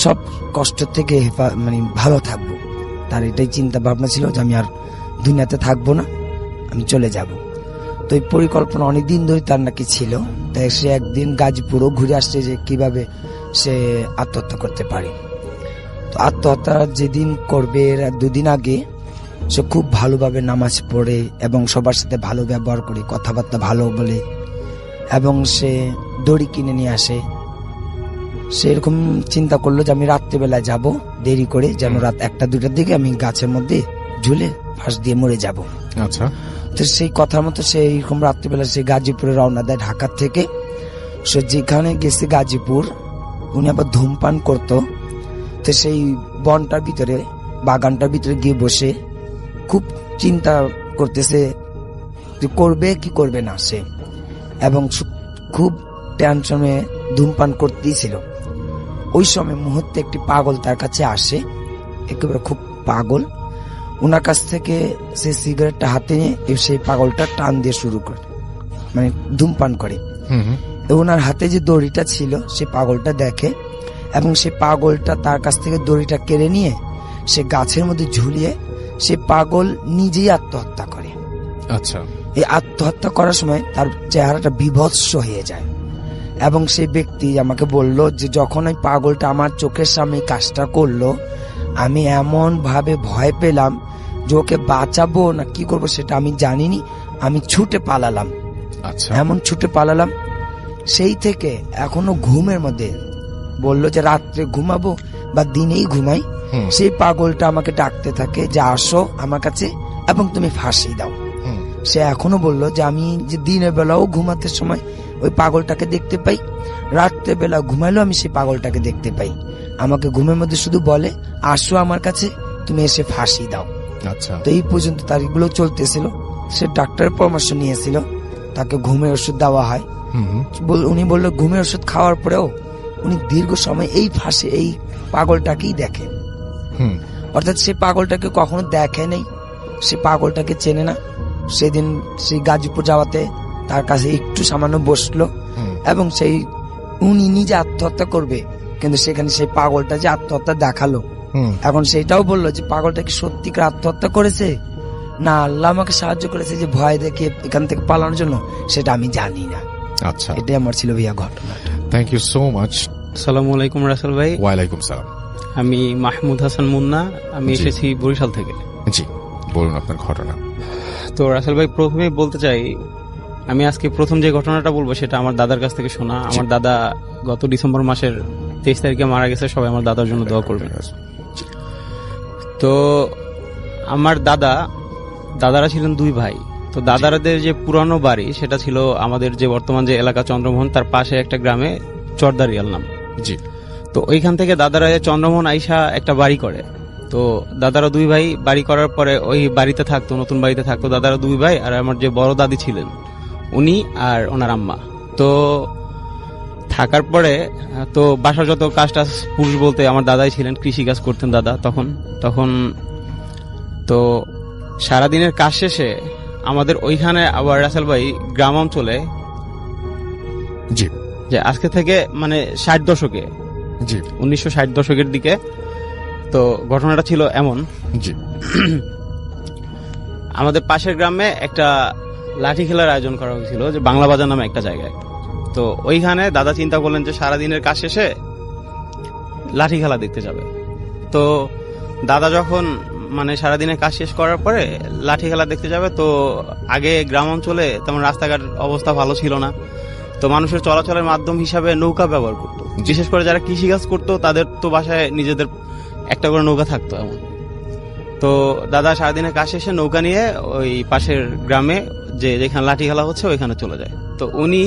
সব কষ্ট থেকে মানে ভালো থাকবো। তার এটাই চিন্তা ভাবনা ছিল যে আমি আর দুনিয়াতে থাকবো না, আমি চলে যাব। তো এই পরিকল্পনা অনেকদিন ধরে তার নাকি ছিল। তাই সে একদিন গাজীপুরও ঘুরে আসছে যে কিভাবে সে আত্মহত্যা করতে পারে। তো আত্মহত্যা যেদিন করবে এর 2 দিন আগে সে খুব ভালোভাবে নামাজ পড়ে এবং সবার সাথে ভালো ব্যবহার করে, কথাবার্তা ভালো বলে, এবং সে দড়ি কিনে নিয়ে আসে। সে এরকম চিন্তা করলো যে আমি রাত্রিবেলায় যাব, দেরি করে, যেন রাত 1টা-2টার দিকে আমি গাছের মধ্যে ঝুলে ফাঁস দিয়ে মরে যাব। আচ্ছা। তো সেই কথার মতো সে এরকম রাত্রিবেলা সে গাজীপুরে রওনা দেয় ঢাকা থেকে। সে যেখানে গেছে গাজীপুর, উনি আবার ধূমপান করতো। তো সেই বনটার ভিতরে বাগানটার ভিতরে গিয়ে বসে খুব চিন্তা করতেছে যে করবে কি করবে না সে, এবং খুব টেনশনে ধূমপান করতেই ছিল। ওই সময় মুহূর্তে একটি পাগল তার কাছে আসে, একেবারে খুব পাগল। ওনার কাছ থেকে সে সিগারেটটা হাতে নিয়ে সেই পাগলটা টান দিয়ে শুরু করে, মানে ধূমপান করে। ওনার হাতে যে দড়িটা ছিল সে পাগলটা দেখে, এবং সে পাগলটা তার কাছ থেকে দড়িটা কেড়ে নিয়ে সে গাছের মধ্যে ঝুলিয়ে সে পাগল নিজেই আত্মহত্যা করে। আচ্ছা। এই আত্মহত্যা করার সময় তার চেহারাটা বিভৎস হয়ে যায়, এবং সেই ব্যক্তি আমাকে বলল যে যখন ওই পাগলটা আমার চোখের সামনে কাজটা করলো, আমি এমন ভাবে ভয় পেলাম যে ওকে বাঁচাবো না কি করবো সেটা আমি জানিনি, আমি ছুটে পালালাম। আচ্ছা। এমন ছুটে পালালাম, সেই থেকে এখনো ঘুমের মধ্যে বললো যে রাত্রে ঘুমাবো বা দিনেই ঘুমাই, সেই পাগলটা আমাকে ডাকতে থাকে যে আসো আমার কাছে এবং তুমি ফাঁসি দাও। সে এখনো বললো যে আমি যে দিনের বেলাও ঘুমাতে সময় ওই পাগলটাকে দেখতে পাই, রাত্রে বেলা ঘুমাইলেও আমি সেই পাগলটাকে দেখতে পাই। আমাকে ঘুমের মধ্যে শুধু বলে আসো আমার কাছে, তুমি এসে ফাঁসি দাও। আচ্ছা। তো এই পর্যন্ত তারিখগুলো চলতেছিল। সে ডাক্তারের পরামর্শ নিয়েছিল, তাকে ঘুমের ওষুধ দেওয়া হয়। উনি বললো ঘুমের ওষুধ খাওয়ার পরেও উনি দীর্ঘ সময় এই ফাঁসে এই পাগলটাকেই দেখে। অর্থাৎ সে পাগলটাকে কখনো দেখে নেই, সে পাগলটাকে চেনে না। সেদিন সেই গাজীপুর যাওয়াতে তার কাছে একটু সামান্য বসলো, এবং সেই উনি নিজে আত্মহত্যা করবে, কিন্তু সেখানে সেই পাগলটা যে আত্মহত্যা দেখালো, এখন সেটাও বললো যে পাগলটা কি সত্যিকার আত্মহত্যা করেছে না আল্লাহ আমাকে সাহায্য করেছে যে ভয় দেখে এখান থেকে পালানোর জন্য, সেটা আমি জানি না। আচ্ছা, এটাই আমার ছিল ভাইয়া ঘটনা। Thank you so much. আসসালামু আলাইকুম রাসেল ভাই। ওয়ালাইকুম সালাম। আমি মাহমুদ হাসান মুন্না, আমি জি। এসেছি বরিশাল থেকে। জি, বলুন আপনার ঘটনা। তো রাসেল ভাই, প্রথমেই বলতে চাই, আমি আজকে প্রথম যে ঘটনাটা বলবো সেটা আমার দাদার কাছ থেকে শোনা। আমার দাদা গত ডিসেম্বর মাসের 23 তারিখে মারা গেছে। সবাই আমার দাদার জন্য দোয়া করবেন। তো আমার দাদারা ছিলেন দুই ভাই। তো দাদারাদের যে পুরানো বাড়ি সেটা ছিল আমাদের যে বর্তমান যে এলাকা চন্দ্রমোহন, তার পাশে একটা গ্রামে চরদারিয়াল নাম। জি। তো ওইখান থেকে দাদারা চন্দ্রমোহন আইসা একটা বাড়ি করে। তো দাদারা দুই ভাই বাড়ি করার পরে ওই বাড়িতে থাকতো, নতুন বাড়িতে থাকতো দাদারা দুই ভাই, আর আমার যে বড় দাদি ছিলেন উনি আর ওনার আম্মা। তো থাকার পরে তো বাসার যত কাজ টাজ, পুরুষ বলতে আমার দাদাই ছিলেন, কৃষি কাজ করতেন দাদা তখন তো সারাদিনের কাজ শেষে আমাদের ওইখানে আবার রাসেল ভাই গ্রাম অঞ্চলে, জি, যে আজকে থেকে মানে 60 দশকে, জি, 1960 দশকের দিকে, তো ঘটনাটা ছিল এমন। জি। আমাদের পাশের গ্রামে একটা লাঠি খেলার আয়োজন করা হয়েছিল, যে বাংলা বাজার নামে একটা জায়গায়। তো ওইখানে দাদা চিন্তা করলেন যে সারাদিনের কাজ শেষে লাঠি খেলা দেখতে যাবে। তো দাদা যখন মানে সারাদিনের কাজ শেষ করার পরে লাঠি খেলা দেখতে যাবে, তো আগে গ্রাম অঞ্চলে তেমন রাস্তাঘাট অবস্থা ভালো ছিল না, তো মানুষের চলাচলের মাধ্যম হিসাবে নৌকা ব্যবহার করতো। বিশেষ করে যারা কৃষিকাজ করতো তাদের তো বাসায় নিজেদের একটা করে নৌকা থাকতো এমন। তো দাদা সারাদিনের কাজ শেষে নৌকা নিয়ে ওই পাশের গ্রামে যেখানে লাঠি খেলা হচ্ছে ওইখানে চলে যায়। তো উনি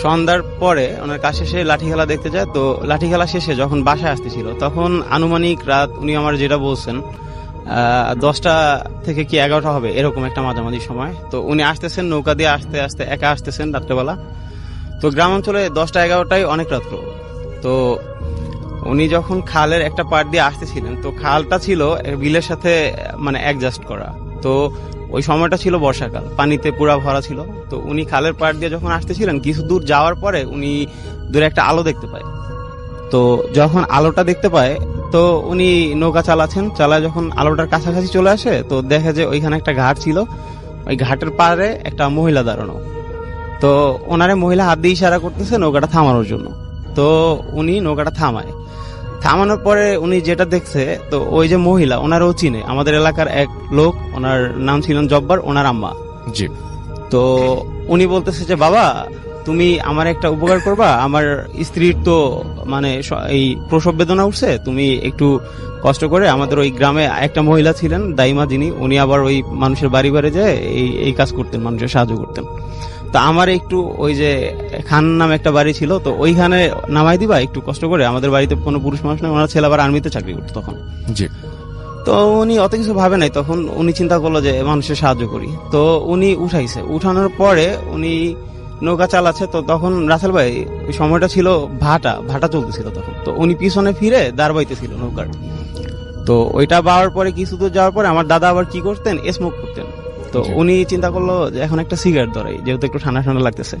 সন্ধ্যার পরে ওনার কাজ শেষে লাঠি খেলা দেখতে যায়। তো লাঠি খেলা শেষে যখন বাসায় আসতেছিল তখন আনুমানিক রাত, উনি আমার যেটা বলছেন 10টা থেকে কি 11টা হবে এরকম একটা মাঝামাঝি সময়। তো উনি আসতেছেন নৌকা দিয়ে, আস্তে আস্তে একা আসতেছেন রাত্রেবেলা। তো গ্রাম অঞ্চলে 10টা 11টাই অনেক রাত্র। তো উনি যখন খালের একটা পাড় দিয়ে আসতেছিলেন, তো খালটা ছিল বিলের সাথে মানে অ্যাডজাস্ট করা। তো ওই সময়টা ছিল বর্ষাকাল, পানিতে পুরা ভরা ছিল। তো উনি খালের পাড় দিয়ে যখন আসতেছিলেন, কিছু দূর যাওয়ার পরে উনি দূরে একটা আলো দেখতে পায়। তো যখন আলোটা দেখতে পায়, তো উনি নৌকা চালায় যখন আলোটার কাছাকাছি চলে আসে, তো দেখে যে ওইখানে একটা ঘাট ছিল, ওই ঘাটের পাড়ে একটা মহিলা দাঁড়ানো। তো ওনারে মহিলা হাত দিয়ে ইশারা করতেছে নৌকাটা থামানোর জন্য। তো উনি নৌকাটা থামানোর পরে উনি যেটা দেখছে, তো ওই যে মহিলা ওনারও চিনে, আমাদের এলাকার এক লোক, ওনার নাম ছিলেন জব্বার, ওনার আম্মা। জি। তো উনি বলতেছে যে বাবা, তুমি আমার একটা উপকার করবা, আমার স্ত্রীর তো মানে এই প্রসব বেদনা উঠছে, তুমি একটু কষ্ট করে, আমাদের ওই গ্রামে একটা মহিলা ছিলেন দাইমা, যিনি উনি আবার ওই মানুষের বাড়ি বাড়ি যায় এই কাজ করতেন, মানুষের সাহায্য করতেন। তো আমার একটু ওই যে খান নামে একটা বাড়ি ছিল, তো ওইখানে নামাই দিবা একটু কষ্ট করে, আমাদের বাড়িতে কোনো পুরুষ মানুষ নয়, ওনার ছেলে আবার আর্মিতে চাকরি করতো তখন। জি। তো উনি অত কিছু ভাবে নাই, তখন উনি চিন্তা করলো যে মানুষের সাহায্য করি। তো উনি উঠানোর পরে উনি নৌকা চালাচ্ছে। তো তখন রাসেল ভাই ওই সময়টা ছিল ভাটা চলতেছিল তখন। তো উনি পিছনে ফিরে দাঁড় বাইতেছিল নৌকার। তো ওইটা বাওয়ার পরে কিছু দূর যাওয়ার পরে আমার দাদা আবার কি করতেন, স্মোক করতেন। তো উনি চিন্তা করলো যে এখন একটা সিগারেট ধরাই, যেহেতু একটু ঠান্ডা ঠান্ডা লাগতেছে।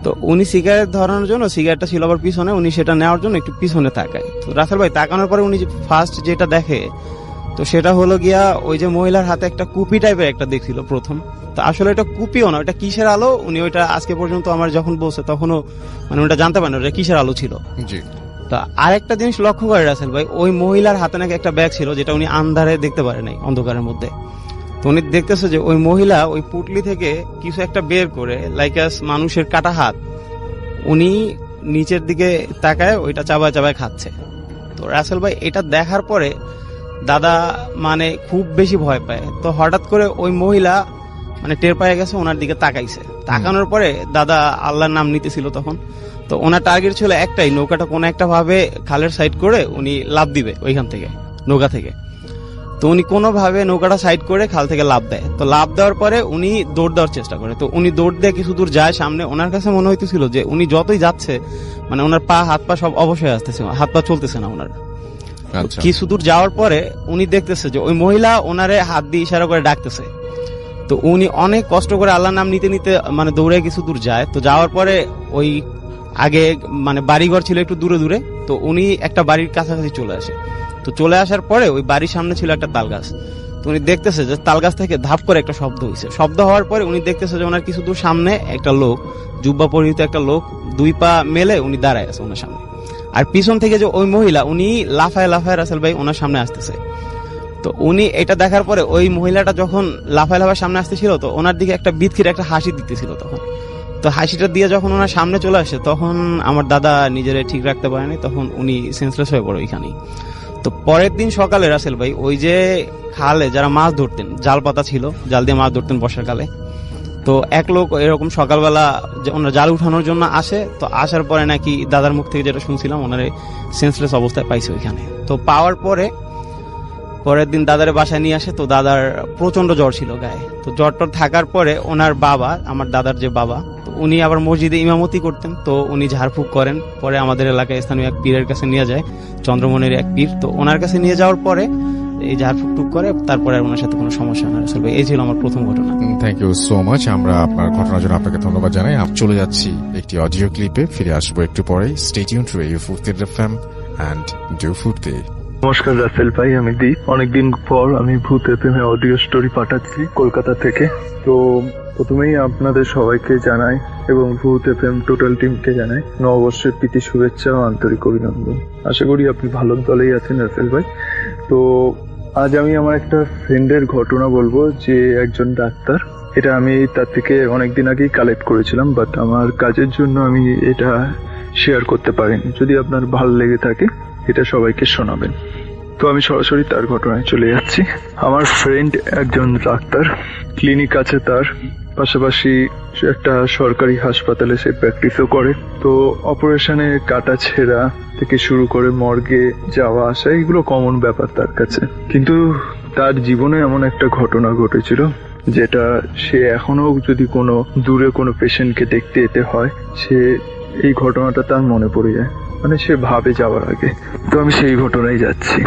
তো উনি সিগারেট ধরানোর জন্য, সিগারেটটা ছিল আবার পিছনে, উনি সেটা নেওয়ার জন্য একটু পিছনে তাকায়। তো রাসেল ভাই তাকানোর পরে উনি ফার্স্ট যেটা দেখে, তো সেটা হলো গিয়া ওই যে মহিলার হাতে একটা কুপি টাইপের একটা দেখছিল প্রথম। তো আসলে এটা কুপিও না, ওটা কিসের আলো উনি ওইটা আজকে পর্যন্ত আমার যখন বলছে তখনও মানে ওটা জানতে পারেন ওটা কিসের আলো ছিল। জি। তা আরেকটা জিনিস লক্ষ্য করে রাসেল ভাই, ওই মহিলার হাতে নাকি একটা ব্যাগ ছিল যেটা উনি আন্ধারে দেখতে পারে নাই, অন্ধকারের মধ্যে। তো উনি দেখতেছে যে ওই মহিলা ওই পুটলি থেকে কিছু একটা বের করে লাইক মানুষের কাটা হাত, উনি নিচের দিকে তাকায় ওইটা চাবায় চাবায় খাচ্ছে। তো রাসেল ভাই এটা দেখার পরে দাদা মানে খুব বেশি ভয় পায়। তো হঠাৎ করে ওই মহিলা মানে টের পায়ে গেছে, ওনার দিকে তাকাইছে। তাকানোর পরে দাদা আল্লাহর নাম নিতেছিল তখন। তো ওনার টার্গেট ছিল একটাই, নৌকাটা কোনো একটা ভাবে খালের সাইড করে উনি লাফ দিবে ওইখান থেকে, নৌকা থেকে। তো উনি কোনোভাবে নৌকাটা সাইড করে খাল থেকে লাফ দেয়। তো লাফ দেওয়ার পরে উনি দৌড় দেওয়ার চেষ্টা করে। তো উনি দৌড় দিয়ে কিছু দূর যায় সামনে, ওনার কাছে মনে হইতেছিল যে উনি যতই যাচ্ছে মানে ওনার হাত পা সব অবশ্যই আসতেছে, হাত পা চলতেছে না ওনার। আচ্ছা। কিছু দূর যাওয়ার পরে উনি দেখতেছে যে ওই মহিলা ওনারে হাত দিয়ে ইশারা করে ডাকতেছে। তো উনি অনেক কষ্ট করে আল্লাহর নাম নিতে নিতে মানে দৌড়ে কিছু দূর যায়। তো যাওয়ার পরে ওই আগে মানে বাড়িঘর ছিল একটু দূরে দূরে, তো উনি একটা বাড়ির কাছাকাছি চলে আসে। তো চলে আসার পরে ওই বাড়ির সামনে ছিল একটা তাল গাছ। তো উনি দেখতেছে যে তাল গাছ থেকে ধাপ করে একটা শব্দ হয়েছে। শব্দ হওয়ার পরে উনি দেখতেছে যে ওনার কিছু দূর সামনে একটা লোক, জুব্বা পরিহিত একটা লোক, দুই পা মেলে উনি দাঁড়ায় আছে ওনার সামনে। আর পিছন থেকে যে ওই মহিলা, উনি লাফায় লাফায় রাসেল ভাই ওনার সামনে আসতেছে। তো উনি এটা দেখার পরে ওই মহিলাটা যখন লাফায় লাফায় সামনে আসতেছিল, তো ওনার দিকে একটা বিদকির একটা হাসি দিতেছিল তখন। তো হাসিটা দিয়ে যখন ওনার সামনে চলে আসে, তখন আমার দাদা নিজেরে ঠিক রাখতে পারেনি, তখন উনি সেন্সলেস হয়ে পড়ে ওইখানেই। তো পরের দিন সকালে রাসেল ভাই ওই যে খালে যারা মাছ ধরতেন, জাল পাতা ছিল, জাল দিয়ে মাছ ধরতেন বর্ষাকালে। তো এক লোক এরকম সকালবেলা ওনার জাল উঠানোর জন্য আসে। তো আসার পরে নাকি দাদার মুখ থেকে যেটা শুনছিলাম, ওনারে সেন্সলেস অবস্থায় পাইছে ওইখানে। তো পাওয়ার পরে পরের দিন দাদারে বাসায় নিয়ে আসে। তো দাদার প্রচন্ড জ্বর ছিল গায়ে। তো জ্বরটা থাকার পরে ওনার বাবা, আমার দাদার যে বাবা, তো উনি আবার মসজিদে ইমামতি করতেন। তো উনি ঝাড়ফুঁক করেন। পরে আমাদের এলাকায় স্থানীয় এক পীরের কাছে নিয়ে যায়, চন্দ্রমণির এক পীর। তো ওনার কাছে নিয়ে যাওয়ার পরে এই ঝাড়ফুঁক টুক করে, তারপরে আর ওনার সাথে কোনো সমস্যা না রাসেল ভাই। এই ছিল আমার প্রথম ঘটনা। Thank you so much. আমরা আপনার ঘটনার জন্য আপনাকে ধন্যবাদ জানাই। চলে যাচ্ছি একটি অডিও ক্লিপে, ফিরে আসবো একটু পরে। স্টে টিউনড টু রেডিও ফুর্তি এফএম এন্ড ডু ফুর্তি। নমস্কার রাসেল ভাই, আমি দীপ। অনেকদিন পর আমি ভূত এফএম অডিও স্টোরি পাঠাচ্ছি কলকাতা থেকে। তো প্রথমেই আপনাদের সবাইকে জানাই এবং ভূত এফএম টোটাল টিমকে জানাই নববর্ষের প্রীতি শুভেচ্ছা ও আন্তরিক অভিনন্দন। আশা করি আপনি ভালো দলেই আছেন রাসেল ভাই। তো আজ আমি আমার একটা ফ্রেন্ডের ঘটনা বলবো, যে একজন ডাক্তার। এটা আমি তার থেকে অনেকদিন আগেই কালেক্ট করেছিলাম, বাট আমার কাজের জন্য আমি এটা শেয়ার করতে পারিনি। যদি আপনার ভালো লেগে থাকে এটা সবাইকে শোনাবেন। তো আমি সরাসরি তার ঘটনায় চলে যাচ্ছি। আমার ফ্রেন্ড একজন ডাক্তার, ক্লিনিক আছে তার, পাশাপাশি একটা সরকারি হাসপাতালে সে প্র্যাকটিসও করে। তো অপারেশনে কাটা ছেঁড়া থেকে শুরু করে মর্গে যাওয়া আসা এগুলো কমন ব্যাপার তার কাছে। কিন্তু তার জীবনে এমন একটা ঘটনা ঘটেছিল যেটা সে এখনো যদি কোনো দূরে কোনো পেশেন্টকে দেখতে যেতে হয়, সে এই ঘটনাটা তার মনে পড়ে যায়, মানে সে ভাবে যাওয়ার আগে। তো আমি সেই ঘটনায় যাচ্ছি।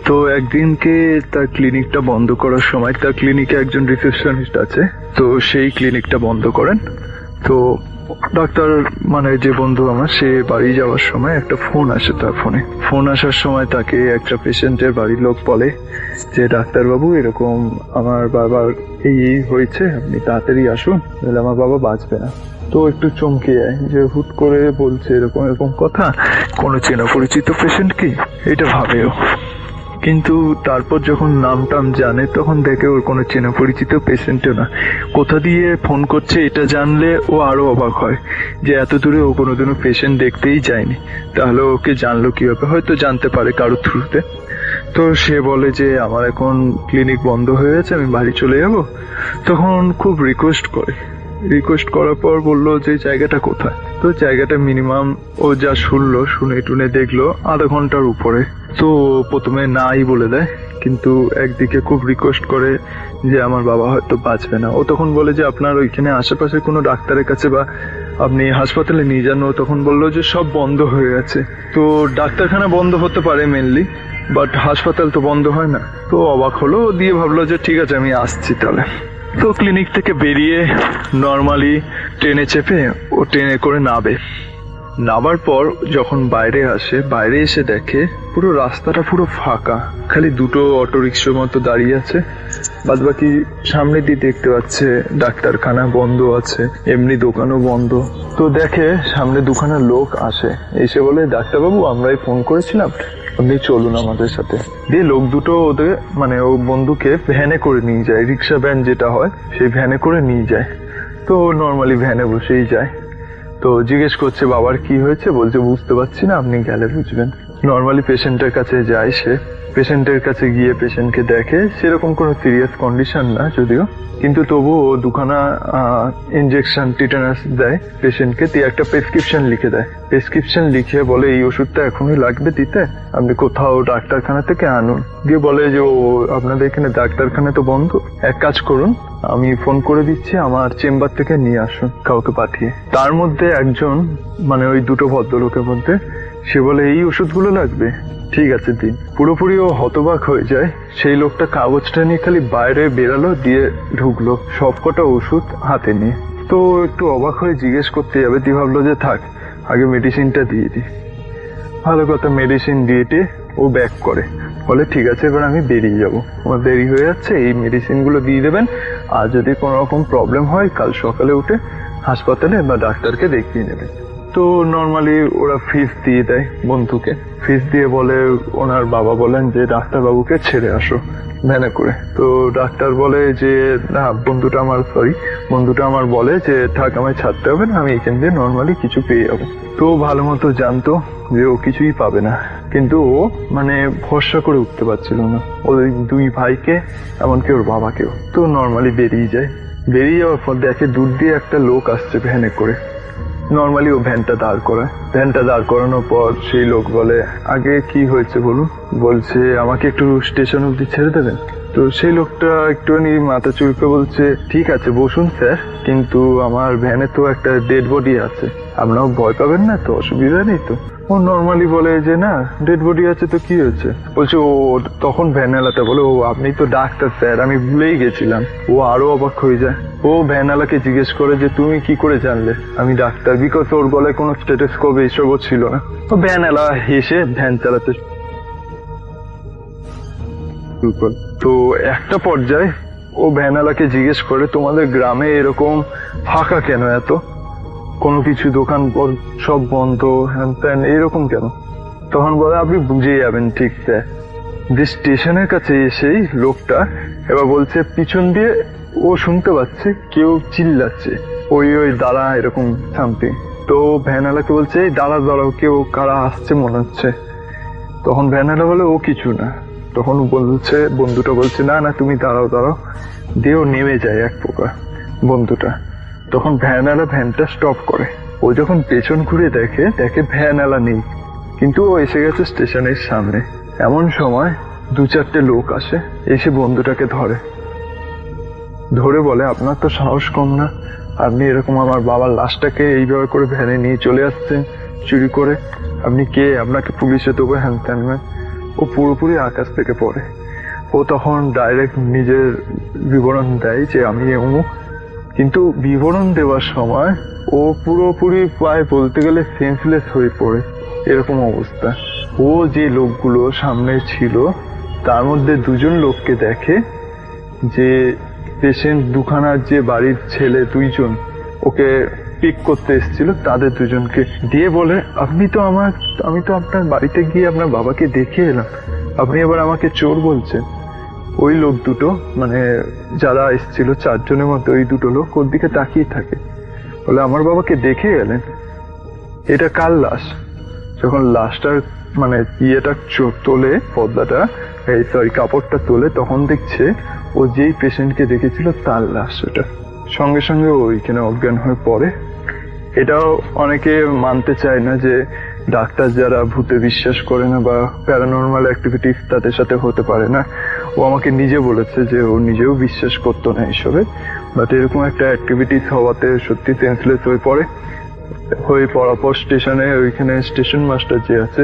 তো একদিনকে তার ক্লিনিকটা বন্ধ করার সময়, তার ক্লিনিকে একজন রিসেপশনিস্ট আছে, তো সেই ক্লিনিকটা বন্ধ করেন। তো ডাক্তার মানে যে বন্ধু আমার, সে বাড়ি যাওয়ার সময় একটা ফোন আসে তার ফোনে। ফোন আসার সময় তাকে একটা পেশেন্টের বাড়ির লোক বলে যে ডাক্তারবাবু এরকম আমার বাবার এই হয়েছে, আপনি তাড়াতাড়ি আসুন, নাহলে আমার বাবা বাঁচবে না। তো একটু চমকে যায় যে হুট করে বলছে এরকম এরকম কথা, কোনো চেনা পরিচিত পেশেন্ট কি, এটা ভাবেও। কিন্তু তারপর যখন নাম টাম জানে, তখন দেখে ওর কোনো চেনা পরিচিত পেশেন্টও না। কোথা দিয়ে ফোন করছে এটা জানলে ও আরো অবাক হয় যে এত দূরে ও কোনোদিনও পেশেন্ট দেখতেই যায়নি, তাহলে ওকে জানলো কিভাবে? হয়তো জানতে পারে কারোর থ্রুতে। তো সে বলে যে আমার এখন ক্লিনিক বন্ধ হয়ে গেছে, আমি বাড়ি চলে যাব। তখন খুব রিকোয়েস্ট করার পর বললো যে জায়গাটা কোথায়। তো জায়গাটা মিনিমাম ও যা শুনে টুনে দেখলো আধা ঘন্টার উপরে তো প্রথমে নাই বলে দেয়, কিন্তু একদিকে খুব রিকোয়েস্ট করে যে আমার বাবা হয়তো বাঁচবে না। ও তখন বলে যে আপনার ওইখানে আশেপাশে কোনো ডাক্তারের কাছে বা আপনি হাসপাতালে নিয়ে যান। ও তখন বললো যে সব বন্ধ হয়ে গেছে। তো ডাক্তারখানা বন্ধ হতে পারে মেনলি, বাট হাসপাতাল তো বন্ধ হয় না। তো অবাক হলো, দিয়ে ভাবলো যে ঠিক আছে আমি আসছি তাহলে। তো ক্লিনিক থেকে বেরিয়ে নর্মালি ট্রেনে চেপে ও ট্রেনে করে নামার পর যখন বাইরে আসে, বাইরে এসে দেখে পুরো রাস্তাটা পুরো ফাঁকা, খালি দুটো অটো রিক্সার মতো দাঁড়িয়ে আছে। বাদ বাকি সামনে দিয়ে দেখতে পাচ্ছে ডাক্তারখানা বন্ধ আছে, এমনি দোকানও বন্ধ। তো দেখে সামনে দুখানা লোক আসে, এসে বলে ডাক্তারবাবু আমরাই ফোন করেছিলাম, আপনি চলুন আমাদের সাথে। দিয়ে লোক দুটো ওদের মানে ও বন্ধুকে ভ্যানে করে নিয়ে যায়, রিক্সা ভ্যান যেটা হয় সেই ভ্যানে করে নিয়ে যায়। তো নর্মালি ভ্যানে বসেই যায়। তো জিজ্ঞেস করছে বাবার কি হয়েছে, বলছে বুঝতে পারছি না, আপনি গেলে বুঝবেন। নর্মালি পেশেন্টের কাছে যায় সে, পেশেন্টের কাছে গিয়ে পেশেন্টকে দেখে, সেরকম কোনো সিরিয়াস কন্ডিশন না যদিও, কিন্তু তবুও দুখানা ইনজেকশন টিটানাস দেয় পেশেন্টকে, দিয়ে একটা প্রেসক্রিপশন লিখে দেয়। প্রেসক্রিপশন লিখে বলে এই ওষুধটা এখনই লাগবে দিতে, আপনি কোথাও ডাক্তারখানা থেকে আনুন। দিয়ে বলে যে ও আপনাদের এখানে ডাক্তারখানা তো বন্ধ, এক কাজ করুন আমি ফোন করে দিচ্ছি, আমার চেম্বার থেকে নিয়ে আসুন কাউকে পাঠিয়ে। তার মধ্যে একজন মানে ওই দুটো ভদ্রলোকের মধ্যে সে বলে এই ওষুধগুলো লাগবে, ঠিক আছে দিন। পুরোপুরি ও হতবাক হয়ে যায়। সেই লোকটা কাগজটা নিয়ে খালি বাইরে বেরালো, দিয়ে ঢুকলো সবকটা ওষুধ হাতে নিয়ে। তো একটু অবাক হয়ে জিজ্ঞেস করতে যাবে, দিয়ে ভাবলো যে থাক আগে মেডিসিনটা দিয়ে দিই। ভালো কথা, মেডিসিন দিয়েটে ও ব্যাক করে, বলে ঠিক আছে এবার আমি বেরিয়ে যাবো, আমার দেরি হয়ে যাচ্ছে, এই মেডিসিনগুলো দিয়ে দেবেন, আর যদি কোনো রকম প্রবলেম হয় কাল সকালে উঠে হাসপাতালে বা ডাক্তারকে দেখিয়ে নেবেন। তো নর্মালি ওরা ফিস দিয়ে দেয় বন্ধুকে, ফিস দিয়ে বলে ওনার বাবা বলেন যে ডাক্তারবাবুকে ছেড়ে আসো ভ্যানে করে। তো ডাক্তার বলে যে না, বন্ধুটা আমার বলে যে থাক আমায় ছাড়তে হবে না, আমি এখান দিয়ে নর্মালি কিছু পেয়ে যাবো। তো ভালো মতো জানতো যে ও কিছুই পাবে না, কিন্তু ও মানে ভরসা করে উঠতে পারছিল না ওই দুই ভাইকে, এমনকি ওর বাবাকেও। তো নর্মালি বেরিয়ে যায়, বেরিয়ে যাওয়ার পর দেখে দূর দিয়ে একটা লোক আসছে ভ্যানে করে। নর্মালি ও ভ্যানটা দাঁড় করায়, ভ্যানটা দাঁড় করানোর পর সেই লোক বলে আগে কি হয়েছে বলুন, বলছে আমাকে একটু স্টেশন অব্দি ছেড়ে দেবেন। তো সেই লোকটা একটুখানি মাথা চুলকে বলছে ঠিক আছে বসুন স্যার, কিন্তু আমার ভ্যানে তো একটা ডেড বডি আছে, আপনারাও ভয় পাবেন না তো, অসুবিধা নেই তো। ও নর্মালি বলে যে না ডেড বডি আছে তো কি হয়েছে, বলছে ও তখন ভ্যানওয়ালাতে বলে ও আপনি তো ডাক্তার স্যার, আমি ভুলেই গেছিলাম। ও আরো অবাক হয়ে যায়, ও ভ্যানওয়ালাকে জিজ্ঞেস করে যে তুমি কি করে জানলে আমি ডাক্তার, বিকজ ওর গলায় কোনো স্টেথোস্কোপ এইসবও ছিল না। তো ভ্যানওয়ালা হেসে ভ্যান চালাতে শুরু করে। তো একটা পর্যায়ে ও ভ্যানওয়ালাকে জিজ্ঞেস করে তোমাদের গ্রামে এরকম ফাঁকা কেন, এত কোনো কিছু দোকান সব বন্ধ হ্যান ত্যান এরকম কেন? তখন বলে আপনি বুঝে যাবেন ঠিক স্যার। যে স্টেশনের কাছে এসেই লোকটা এবার বলছে পিছন দিয়ে ও শুনতে পাচ্ছে কেউ চিল্লাচ্ছে ওই দাঁড়া এরকম সামথিং। তো ভ্যানওয়ালাকে বলছে এই দাঁড়াও কেউ কারা আসছে মনে হচ্ছে। তখন ভ্যানওয়ালা বলে ও কিছু না। তখন বলছে বন্ধুটা বলছে না না তুমি দাঁড়াও, দিয়ে ও নেমে যায় এক প্রকার বন্ধুটা। তখন ভ্যানওয়ালা ভ্যানটা স্টপ করে, ও যখন পেছন ঘুরে দেখে ভ্যানওয়ালা নেই, কিন্তু ও এসে গেছে স্টেশনের সামনে। এমন সময় দু চারটে লোক আসে, এসে বন্ধুটাকে ধরে বলে আপনার তো সাহস কম না, আপনি এরকম আমার বাবার লাশটাকে এইভাবে করে ভ্যানে নিয়ে চলে আসছেন চুরি করে, আপনি কে, আপনাকে পুলিশে দেবো হ্যান ত্যান। ও পুরোপুরি আকাশ থেকে পড়ে। ও তখন ডাইরেক্ট নিজের বিবরণ দেয় যে আমি অমুক, কিন্তু বিবরণ দেওয়ার সময় ও পুরোপুরি প্রায় বলতে গেলে সেন্সলেস হয়ে পড়ে, এরকম অবস্থা। ও যে লোকগুলো সামনে ছিল তার মধ্যে দুজন লোককে দেখে, যে পেশেন্ট দুখানার যে বাড়ির ছেলে দুইজন ওকে পিক করতে এসেছিল তাদের দুজনকে, দিয়ে বলে আমি তো আপনার বাড়িতে গিয়ে আপনার বাবাকে দেখে এলাম, আপনি এবার আমাকে চোর বলছেন। ওই লোক দুটো মানে যারা এসেছিল চারজনের মধ্যে ওই দুটো লোক ওর দিকে তাকিয়ে থাকে, বলে আমার বাবাকে দেখে গেলেন, এটা কার লাশ? যখন লাশটার মানে ইয়েটা তোলে, পর্দাটা কাপড়টা তোলে, তখন দেখছে ও যেই পেশেন্টকে দেখেছিল তার লাশ ওটা। সঙ্গে সঙ্গে ওইখানে অজ্ঞান হয়ে পড়ে। এটাও অনেকে মানতে চায় না যে ডাক্তার যারা ভূতে বিশ্বাস করে না বা প্যারানর্মাল অ্যাক্টিভিটিস তাদের সাথে হতে পারে না, ও আমাকে নিজে বলেছে যে ও নিজেও বিশ্বাস করতো না এসবে, বাট এরকম একটা অ্যাক্টিভিটিস হওয়াতে সত্যি সেন্সলেস হয়ে পড়ার পর স্টেশনে, ওইখানে স্টেশন মাস্টার যে আছে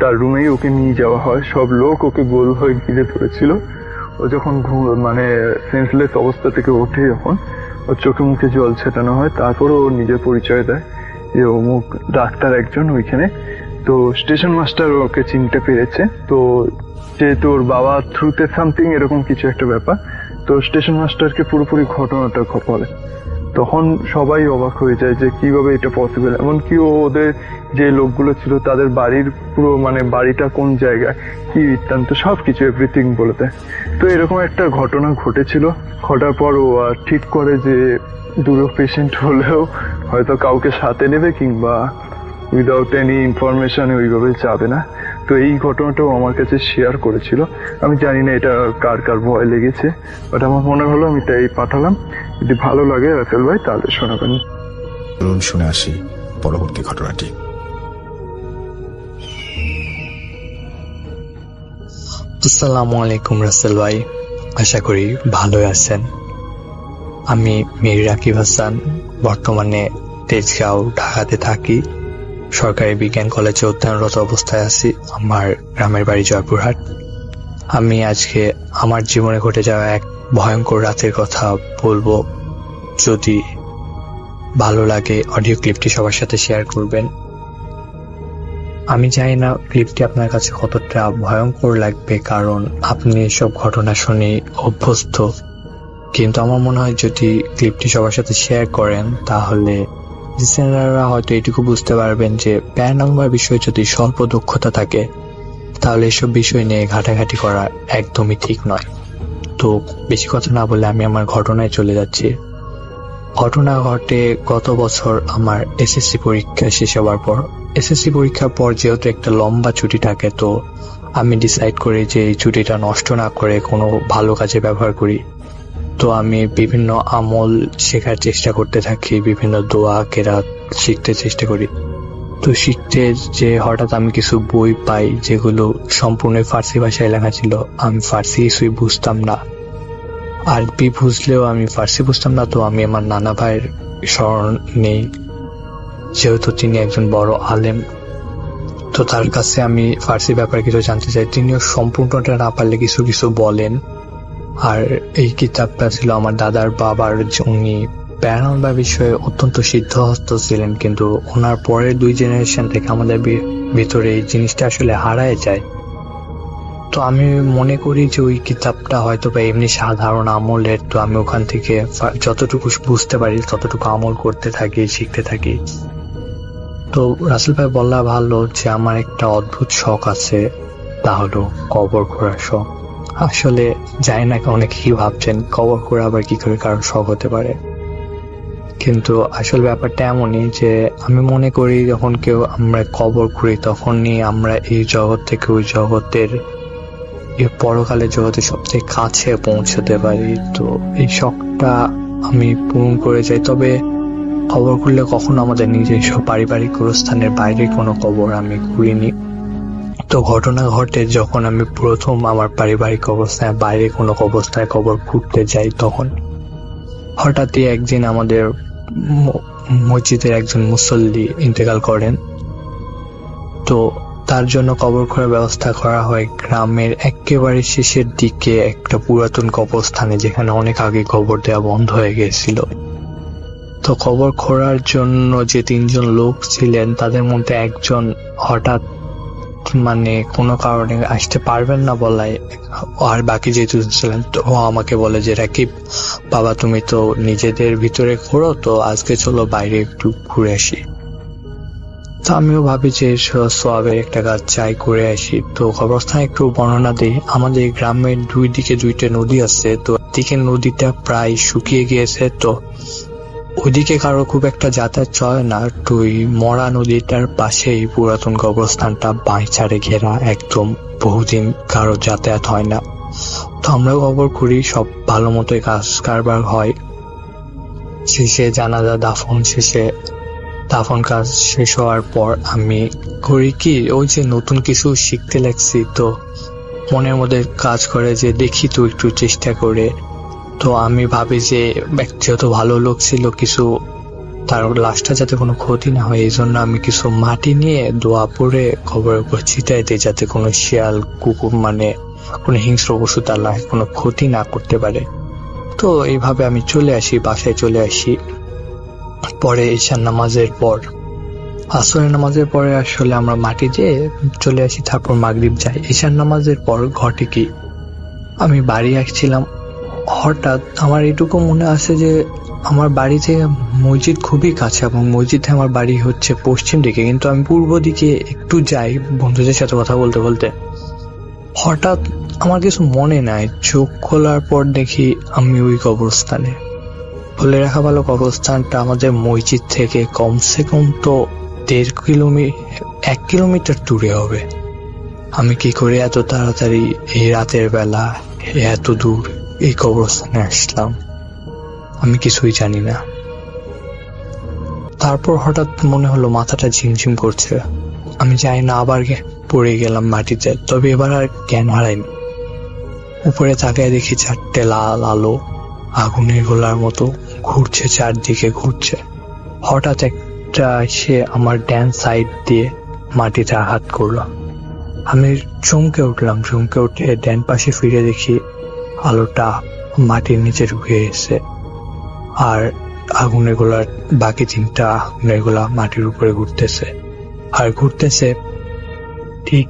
তার রুমেই ওকে নিয়ে যাওয়া হয়। সব লোক ওকে গোল হয়ে ঘিরে ধরেছিল। ও যখন মানে সেন্সলেস অবস্থা থেকে ওঠে, যখন ওর চোখে মুখে জল ছেটানো হয়, তারপরে ও নিজের পরিচয় দেয় যে অমুক ডাক্তার একজন ওইখানে। তো স্টেশন মাস্টার ওকে চিনতে পেরেছে, তো যেহেতু ওর বাবা থ্রুতে সামথিং এরকম কিছু একটা ব্যাপার, তো স্টেশন মাস্টারকে পুরোপুরি ঘটনাটা বলে। তখন সবাই অবাক হয়ে যায় যে কিভাবে এটা পসিবল। এমনকি ওদের যে লোকগুলো ছিল তাদের বাড়ির পুরো মানে বাড়িটা কোন জায়গায়, কি বৃত্তান্ত, সবকিছু এভরিথিং বলে দেয়। তো এরকম একটা ঘটনা ঘটেছিল। ঘটার পর ও ঠিক করে যে দুটো পেশেন্ট হলেও হয়তো কাউকে সাথে নেবে, কিংবা উইদাউট এনি ইনফরমেশন ওইভাবে যাবে না। তো এই ঘটনাটাও আমার কাছে শেয়ার করেছিল। আমি জানি না এটা কার কার ভয় লেগেছে, বাট আমার মনে হলো আমি তাই পাঠালাম। যদি ভালো লাগে রাসেল ভাই তাহলে শোনাবেন। চলুন শুনে আসি পরবর্তী ঘটনাটি। আসসালামু আলাইকুম রাসেল ভাই, আশা করি ভালোই আছেন। আমি মীর রাকিব হাসান, বর্তমানে তেজগাঁও ঢাকাতে থাকি। সরকারি বিজ্ঞান কলেজে অধ্যয়নরত অবস্থায় আছি। আমার গ্রামের বাড়ি জয়পুরহাট। আমি আজকে আমার জীবনে ঘটে যাওয়া এক ভয়ঙ্কর রাতের কথা বলবো। যদি ভালো লাগে অডিও ক্লিপটি সবার সাথে শেয়ার করবেন। আমি জানি না ক্লিপটি আপনার কাছে কতটা ভয়ঙ্কর লাগবে, কারণ আপনি এসব ঘটনা শুনে অভ্যস্ত, কিন্তু আমার মনে হয় যদি ক্লিপটি সবার সাথে শেয়ার করেন তাহলে লিসেনাররা হয়তো এটুকু বুঝতে পারবেন যে প্যারানর্মাল বিষয়ে যদি স্বল্প দক্ষতা থাকে তাহলে এসব বিষয় নিয়ে ঘাটাঘাটি করা একদমই ঠিক নয়। তো বেশি কথা না বলে আমি আমার ঘটনায় চলে যাচ্ছি। ঘটনা ঘটে গত বছর আমার এসএসসি পরীক্ষা শেষ হওয়ার পর। এসএসসি পরীক্ষার পর যেহেতু একটা লম্বা ছুটি থাকে, তো আমি ডিসাইড করি যে এই ছুটিটা নষ্ট না করে কোনো ভালো কাজে ব্যবহার করি। তো আমি বিভিন্ন আমল শেখার চেষ্টা করতে থাকি, বিভিন্ন দোয়া কেরাত শিখতে চেষ্টা করি। তো শিখতে যে হঠাৎ আমি কিছু বই পাই যেগুলো সম্পূর্ণ ফার্সি ভাষায় লেখা ছিল। আমি ফার্সি কিছুই বুঝতাম না, আরবি বুঝলেও আমি ফার্সি বুঝতাম না। তো আমি আমার নানা ভাইয়ের স্মরণ নেই, যেহেতু তিনি একজন বড় আলেম। তো তার কাছে আমি ফার্সি ব্যাপারে কিছু জানতে চাই। তিনিও সম্পূর্ণটা না পারলে কিছু কিছু বলেন। আর এই কিতাবটা ছিল আমার দাদার বাবার, উনি প্যারানর্মাল বিষয়ে অত্যন্ত সিদ্ধহস্ত ছিলেন, কিন্তু ওনার পরের 2 জেনারেশন থেকে আমাদের ভিতরে এই জিনিসটা আসলে হারায় যায়। তো আমি মনে করি যে ওই কিতাবটা হয়তো বা এমনি সাধারণ আমলের। তো আমি ওখান থেকে যতটুকু বুঝতে পারি ততটুকু আমল করতে থাকি, শিখতে থাকি। তো রাসেল ভাই বললা ভালো যে আমার একটা অদ্ভুত শখ আছে, তা হলো কবর খোঁড়ার শখ। আসলে জানি না অনেকে কি ভাবছেন কবর খোঁড়া আবার কি করে কারোর শখ হতে পারে, কিন্তু আসল ব্যাপারটা এমনই যে আমি মনে করি যখন কেউ আমরা কবর খুঁড়ি তখনই আমরা এই জগৎ থেকে ওই জগতের পরকালের জগতে সবচেয়ে কাছে পৌঁছতে পারি। তো এই শখটা আমি পূরণ করে যাই। তবে কবর খুঁড়লে কখনো আমাদের নিজস্ব পারিবারিক গোরস্থানের বাইরে কোনো কবর আমি খুঁড়িনি। তো ঘটনা ঘটে যখন আমি প্রথম আমার পারিবারিক অবস্থায় বাইরে কোনো অবস্থায় কবর খুঁড়তে যাই, তখন হঠাৎই একদিন আমাদের মসজিদের একজন মুসল্লি ইন্তেকাল করেন। তো তার জন্য কবর খোঁড়ার ব্যবস্থা করা হয় গ্রামের একেবারে শেষের দিকে একটা পুরাতন কবরস্থানে, যেখানে অনেক আগে কবর দেওয়া বন্ধ হয়ে গেছিল। তো কবর খোঁড়ার জন্য যে 3 জন লোক ছিলেন তাদের মধ্যে একজন হঠাৎ মানে কোনো কারণে আসতে পারবেন না বলায়, আর বাকি যে 2 ছিলেন তো আমাকে বলে যে রাকিব বাবা তুমি তো নিজেদের ভিতরে খোঁড়ো, তো আজকে চলো বাইরে একটু ঘুরে আসি। তো আমিও ভাবি যে সোয়াবের একটা কাজ চাই, করে আসি। তো কবরস্থানে একটু বর্ণনা দিই। আমাদের গ্রামের 2 দিকে 2টা নদী আছে। তো দিকে নদীটা প্রায় শুকিয়ে গিয়েছে, তো ওইদিকে কারো খুব একটা যাতায়াত চলে না। তো ওই মরা নদীটার পাশেই পুরাতন কবরস্থানটা বাঁচারে ঘেরা, একদম বহুদিন কারো যাতায়াত হয় না। তো আমরা কবর করি, সব ভালো মতোই কাজ কারবার হয়। শেষে জানাজা দাফন শেষে দাফন কাজ শেষ হওয়ার পর আমি করি কি, ওই যে নতুন কিছু শিখতে লাগছি, তো মনের মধ্যে কাজ করে যে দেখি তো একটু চেষ্টা করে। তো আমি ভাবি যে যেহেতু ভালো লোক ছিল, কিছু তার লাশটা যাতে কোনো ক্ষতি না হয়, এই জন্য আমি কিছু মাটি নিয়ে দোয়া পরে খবরের উপর ছিটাই দিই, যাতে কোনো শিয়াল কুকুর মানে কোনো হিংস্র পশু তার লাশ কোনো ক্ষতি না করতে পারে। তো এইভাবে আমি চলে আসি, বাসায় চলে আসি। পরে ঈশান নামাজের পর, আসরের নামাজের পরে আসলে আমরা মাটি দিয়ে চলে আসি, তারপর মাগরিব যাই। ঈশান নামাজের পর ঘটে কি, আমি বাড়ি আসছিলাম, হঠাৎ আমার এটুকু মনে আছে যে আমার বাড়ি থেকে মসজিদ খুবই কাছে এবং মসজিদে আমার বাড়ি হচ্ছে পশ্চিম দিকে, কিন্তু আমি পূর্ব দিকে একটু যাই বন্ধুদের সাথে কথা বলতে বলতে। হঠাৎ আমার কিছু মনে নাই, চোখ খোলার পর দেখি আমি ওই কবরস্থানে। বলে রাখা ভালো, কবরস্থানটা আমাদের মসজিদ থেকে কমসে কম তো 1 কিলোমিটার দূরে হবে। আমি কি করে এত তাড়াতাড়ি এই রাতের বেলা এত দূর এই কবরস্থানে আসলাম, আমি কিছুই জানি না। তারপর হঠাৎ মনে হলো মাথাটা ঝিমঝিম করছে, আমি জানি না, আবার পড়ে গেলাম মাটিতে। তবে এবার আর জ্ঞান হারাইনি। উপরে তাকায় দেখি 4টে লাল আলো আগুনের গোলার মতো ঘুরছে, চারদিকে ঘুরছে। হঠাৎ একটা এসে আমার ডান সাইড দিয়ে মাটিতে আঘাত করলো। আমি চমকে উঠলাম, চমকে উঠে ডান পাশে ফিরে দেখি আলোটা মাটির নিচে ঢুকে গেছে, আর আগুনের গোলার বাকি 3টা আগুনের গোলা মাটির উপরে ঘুরতেছে, আর ঘুরতেছে ঠিক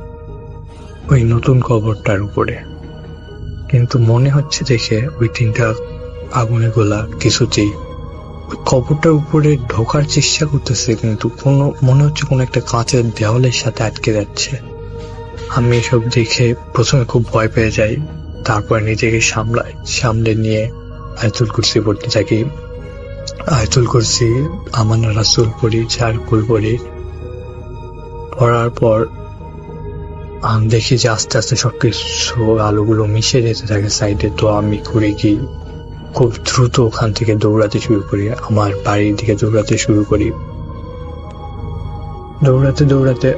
ওই নতুন কবরটার উপরে। কিন্তু মনে হচ্ছে দেখে ওই 3টা আগুনের গোলা কিছুতেই ওই কবরটার উপরে ঢোকার চেষ্টা করতেছে, কিন্তু কোনো মনে হচ্ছে কোনো একটা কাঁচের দেওয়ালের সাথে আটকে যাচ্ছে। আমি এসব দেখে প্রথমে খুব ভয় পেয়ে যাই, তারপর নিজেকে সামলে নিয়ে আয়াতুল কুরসি পড়তে থাকি। আয়াতুল কুরসি, আমানা রাসূল পড়ি, 4 কুল পড়ি। পড়ার পর আমি দেখি যে আস্তে আস্তে সবকিছু আলোগুলো মিশে যেতে থাকে সাইডে। তো আমি করি কি, খুব দ্রুত ওখান থেকে দৌড়াতে শুরু করি, আমার বাড়ির দিকে দৌড়াতে শুরু করি। দৌড়াতে দৌড়াতে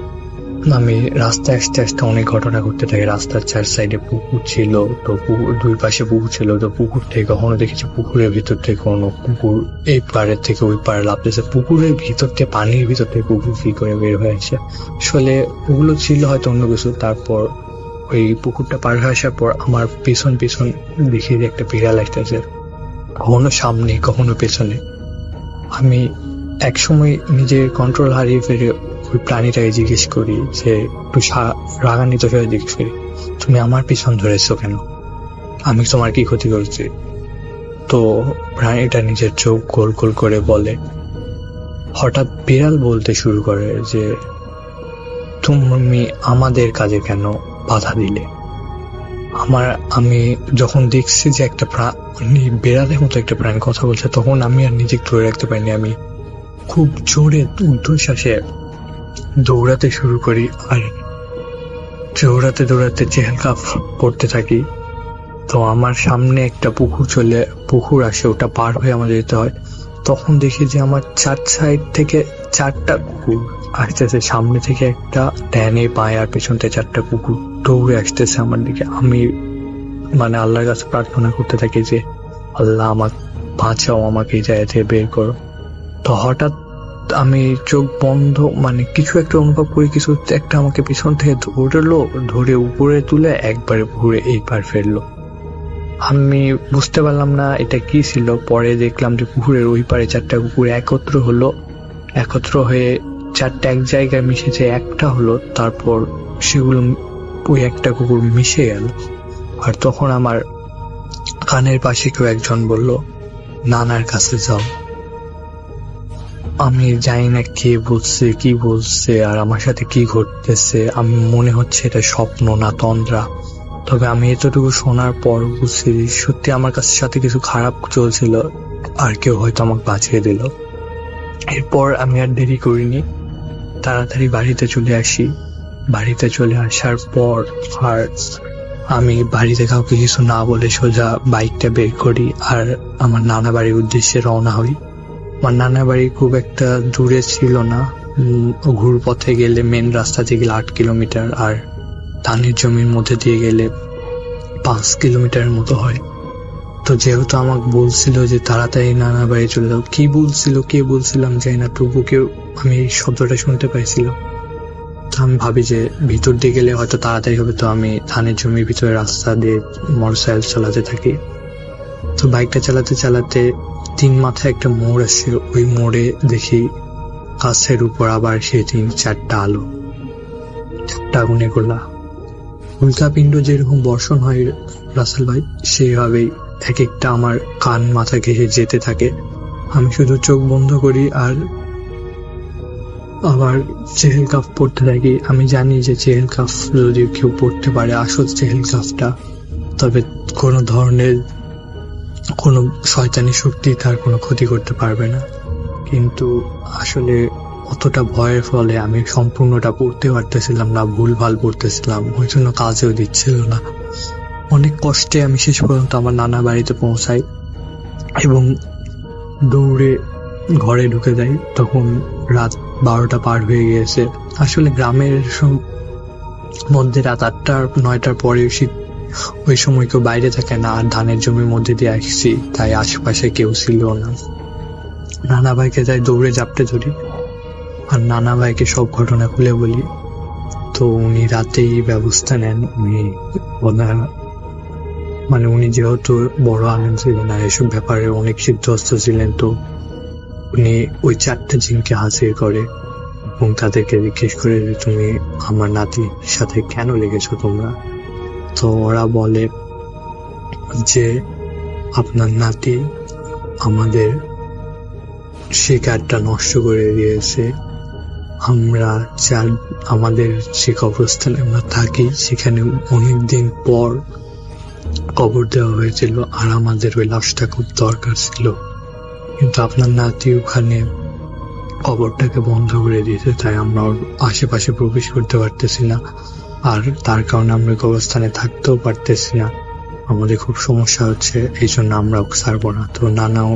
আমি রাস্তায় আসতে আসতে অনেক ঘটনা ঘটতে থাকে। রাস্তার 4 সাইডে পুকুর ছিল, তো 2 পাশে পুকুর ছিল। তো পুকুর থেকে কখনো দেখেছি পুকুরের ভিতর থেকে কোনো কুকুর এই পাড়ের থেকে ওই পাড়ে লাফতেছে, পুকুরের ভিতর থেকে, পানির ভিতর থেকে কুকুর কি করে বের হয়ে আসে। আসলে ওগুলো ছিল হয়তো অন্য কিছু। তারপর ওই পুকুরটা পার হয়ে আসার পর আমার পিছন পিছন দেখি যে একটা বিড়াল আসতেছে, কখনো সামনে কখনো পেছনে। আমি একসময় নিজের কন্ট্রোল হারিয়ে ফেলে ওই প্রাণীটাকে জিজ্ঞেস করি, যে একটু রাগান্বিত হয়ে জিজ্ঞেস করি, তুমি আমার পিছন ধরেছো কেন? আমি তোমার কি ক্ষতি করছি? তো প্রাণীটা নিজের চোখ গোল গোল করে বলে, হঠাৎ বিড়াল বলতে শুরু করে যে তুমি আমাদের কাজে কেন বাধা দিলে? আমি যখন দেখছি যে একটা প্রাণী, বিড়ালের মতো একটা প্রাণী কথা বলছে, তখন আমি আর নিজেকে ধরে রাখতে পারিনি। আমি খুব জোরে ঊর্ধ্বশ্বাসে দৌড়াতে শুরু করি, আর দৌড়াতে দৌড়াতে চেহারা পড়তে থাকি। তো আমার সামনে একটা পুকুর আসে, ওটা পার হয়ে আমাদের যেতে হয়। তখন দেখি যে আমার 4 সাইড থেকে 4টা কুকুর আসতেছে, সামনে থেকে একটা, ডানে বাঁয়ে আর পেছন থেকে 4টা কুকুর দৌড়ে আসতেছে আমার দিকে। আমি আল্লাহর কাছে প্রার্থনা করতে থাকি যে আল্লাহ আমাকে বাঁচাও, আমাকে এই জায়গা থেকে বের করো। তো হঠাৎ আমি চোখ বন্ধ কিছু একটা অনুভব করি, কিছু একটা আমাকে পিছন থেকে ধরলো, ধরে উপরে তুলে একবারে ঘুরে এই পার ফেললো। আমি বুঝতে পারলাম না এটা কি ছিল। পরে দেখলাম যে পুকুরের ওই পারে 4টা কুকুর একত্র হয়ে 4টা এক জায়গায় মিশেছে, একটা হলো। তারপর সেগুলো ওই একটা কুকুর মিশে গেল। আর তখন আমার কানের পাশে কেউ একজন বলল, নানার কাছে যাও। আমি জানি না কে বলছে, কি বলছে, আর আমার সাথে কি ঘটতেছে। আমি মনে হচ্ছে এটা স্বপ্ন না তন্দ্রা। তবে আমি এতটুকু শোনার পর বুঝছি সত্যি আমার সাথে কিছু খারাপ চলছিল, আর কেউ হয়তো আমাকে বাঁচিয়ে দিল। এরপর আমি আর দেরি করিনি, তাড়াতাড়ি বাড়িতে চলে আসি। বাড়িতে চলে আসার পর আর আমি বাড়িতে কাউকে কিছু না বলে সোজা বাইকটা বের করি আর আমার নানা বাড়ির উদ্দেশ্যে রওনা হই। আমার নানা বাড়ি খুব একটা দূরে ছিল না, ঘুর পথে গেলে মেন রাস্তা দিয়ে গেলে 8 কিলোমিটার, আর ধানের জমির মধ্যে দিয়ে গেলে 5 কিলোমিটারের মতো হয়। তো যেহেতু আমাকে বলছিল যে তাড়াতাড়ি নানা বাড়ি চলে যাও, কি বলছিল কে বলছিলাম জানি না, তবু কেউ আমি এই শব্দটা শুনতে পাইছিলাম। তো আমি ভাবি যে ভিতর দিয়ে গেলে হয়তো তাড়াতাড়ি হবে, তো আমি ধানের জমির ভিতরে রাস্তা দিয়ে মোটরসাইকেল চালাতে থাকি। তো বাইকটা চালাতে চালাতে 3 মাথায় একটা মোড় আসছে, ওই মোড়ে দেখি গাছের উপর আবার সেই 3-4টা আলো, 4টা আগুনে গোলা। উল্কাপিণ্ড যেরকম বর্ষণ হয় রাসেল ভাই, সেইভাবেই এক একটা আমার কান মাথা ঘেঁষে যেতে থাকে। আমি শুধু চোখ বন্ধ করি আর আবার চেহেল কাফ পড়তে থাকি। আমি জানি যে চেহেল কাফ যদি কেউ পড়তে পারে, আসল চেহেল কাফটা, তবে কোনো ধরনের কোনো শয়তানি শক্তি তার কোনো ক্ষতি করতে পারবে না। কিন্তু আসলে অতটা ভয়ের ফলে আমি সম্পূর্ণটা পড়তে পারতেছিলাম না, ভুলভাল পড়তেছিলাম, ওই জন্য কাজেও দিচ্ছিল না। অনেক কষ্টে আমি শেষ পর্যন্ত আমার নানা বাড়িতে পৌঁছাই এবং দৌড়ে ঘরে ঢুকে যাই। তখন রাত 12টা পার হয়ে গিয়েছে। আসলে গ্রামের মধ্যে রাত 8টা-9টার পরে ওই সময় কেউ বাইরে থাকে না, আর ধানের জমির মধ্যে দিয়ে আসছি, তাই আশেপাশে কেউ ছিল না। নানা ভাইকে যাই দৌড়ে জাপটে ধরি আর নানা ভাইকে সব ঘটনা খুলে বলি। তো উনি রাতেই ব্যবস্থা নেন। উনি যেহেতু বড় আলেম ছিলেন আর এসব ব্যাপারে অনেক সিদ্ধহস্ত ছিলেন, তো উনি ওই 4টা জিনকে হাজির করে এবং তাদেরকে জিজ্ঞেস করে যে তুমি আমার নাতির সাথে কেন লেগেছো তোমরা। তো ওরা বলে যে আপনার নাতি আমাদের শিকারটা নষ্ট করে দিয়েছে। আমরা আমাদের যে কবরস্থানে আমরা থাকি সেখানে অনেকদিন পর কবর দেওয়া হয়েছিল, আর আমাদের ওই লাশটা খুব দরকার ছিল, কিন্তু আপনার নাতি ওখানে কবরটাকে বন্ধ করে দিয়েছে, তাই আমরা ওর আশেপাশে প্রবেশ করতে পারতেছি না, আর তার কারণে আমরা কবরস্থানে থাকতেও পারতেছি না। আমাদের খুব সমস্যা হচ্ছে, এই জন্য আমরা ওকে ছাড়বো না। তো নানাও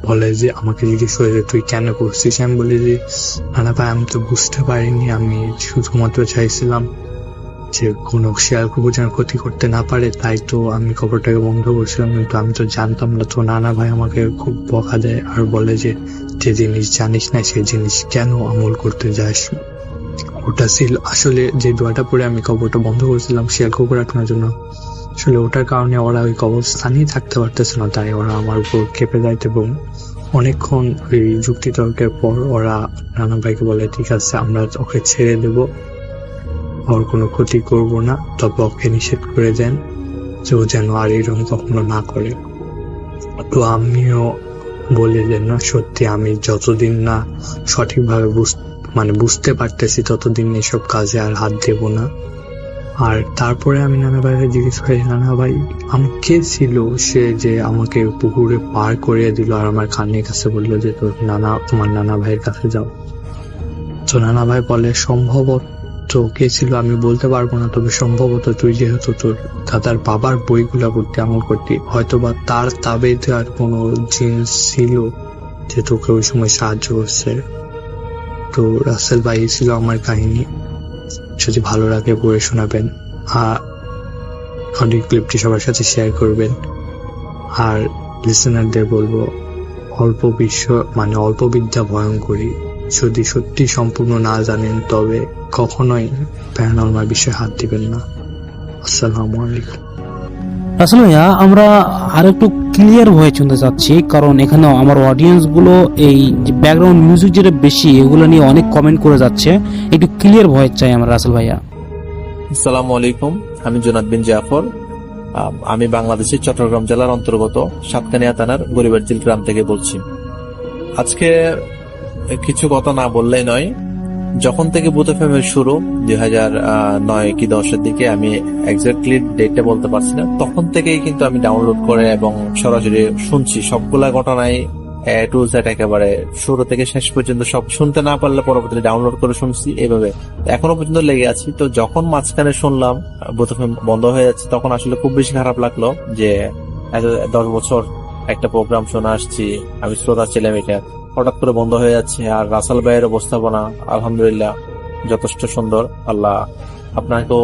বলে যে আমাকে জিজ্ঞেস করে যে তুই কেন করছিস। আমি বলি যে নানা ভাই আমি তো বুঝতে পারিনি, আমি শুধুমাত্র চাইছিলাম যে কোনো শিয়াল কুকুর যেন ক্ষতি করতে না পারে, তাই তো আমি কবরটাকে বন্ধ করছিলাম, কিন্তু আমি তো জানতাম না। তো নানা ভাই আমাকে খুব বকা দেয় আর বলে যে যে জিনিস জানিস না সেই জিনিস কেন আমল করতে যাস। ওটা ছিল আসলে যে দোয়াটা পরে আমি কবরটা বন্ধ করেছিলাম শিয়াল কুকুর আটকানোর জন্য, আসলে ওটার কারণে ওরা ওই কবরস্থানেই থাকতে পারতেছে না, তাই ওরা আমার উপর খেপে যায়। এবং অনেকক্ষণ ওই যুক্তি তর্কের পর ওরা নানা ভাইকে বলে ঠিক আছে আমরা ওকে ছেড়ে দেব, ওর কোনো ক্ষতি করব না, তবে ওকে নিষেধ করে দেন যে ও যেন আর এরকম কখনো না করে। তো আমিও বলি যে না সত্যি আমি যতদিন না সঠিকভাবে বুঝতে পারতেছি ততদিন এসব কাজে আর হাত দেব না। আর তারপরে আমি নানা ভাইকে জিজ্ঞেস করি নানা ভাই আমি কে ছিল সে যে আমাকে পুকুরে পার করিয়ে দিল, আর আমার কানের কাছে বললো যে তোমার নানা ভাইয়ের কাছে যাও। তো নানা ভাই বলে সম্ভবত কে ছিল আমি বলতে পারবো না, তবে সম্ভবত তুই যেহেতু তোর দাদার বাবার বইগুলা পড়তে আমল করতি, হয়তোবা তার তাবেতে আর কোনো জিনিস ছিল যে তোকে ওই সময় সাহায্য করছে। তো রাসেল ভাই ছিল আমার কাহিনী, যদি ভালো লাগে পড়ে শোনাবেন, অডিও ক্লিপটি সবার সাথে শেয়ার করবেন। আর লিসেনারদের বলবো অল্প বিদ্যা ভয়ঙ্করী, যদি সত্যি সম্পূর্ণ না জানেন তবে কখনোই প্যারানরমাল বিষয়ে হাত দিবেন না। আসসালামু আলাইকুম। আসলে ভাইয়া আমরা আর একটু ক্লিয়ার হয়ে শুনতে চাচ্ছি, কারণ এখানে আমার অডিয়েন্স গুলো এই ব্যাকগ্রাউন্ড মিউজিক যেটা বেশি এগুলো নিয়ে অনেক কমেন্ট করে যাচ্ছে, একটু ক্লিয়ার ভয়েস চাই আমরা রাসেল ভাইয়া। আসসালামু আলাইকুম, আমি জোনাদ বিন জাফর। আমি বাংলাদেশের চট্টগ্রাম জেলার অন্তর্গত সাতকানিয়া থানার গরিবারঝিল গ্রাম থেকে বলছি। আজকে কিছু কথা না বললেই নয়, যখন থেকে বুথ এফএম-এর শুরু 2009 কি 10-এর দিকে, আমি এক্স্যাক্টলি ডেটটা বলতে পারছি না, তখন থেকেই কিন্তু আমি ডাউনলোড করে এবং সরাসরি শুনছি সবগুলা ঘটনাই এ টু জেড, একেবারে শুরু থেকে শেষ পর্যন্ত সব শুনতে না পারলে পরবর্তীতে ডাউনলোড করে শুনছি, এইভাবে এখনো পর্যন্ত লেগে আছি। তো যখন মাঝখানে শুনলাম বুথ এফএম বন্ধ হয়ে যাচ্ছে তখন আসলে খুব বেশি খারাপ লাগলো যে 10 বছর একটা প্রোগ্রাম শোনা আসছি, আমি শ্রোতা ছিলাম এটা, হঠাৎ করে বন্ধ হয়ে যাচ্ছে। আর রাসেল ভাইয়ের উপস্থাপনা আলহামদুলিল্লাহ যথেষ্ট সুন্দর। আল্লাহ আপনাকেও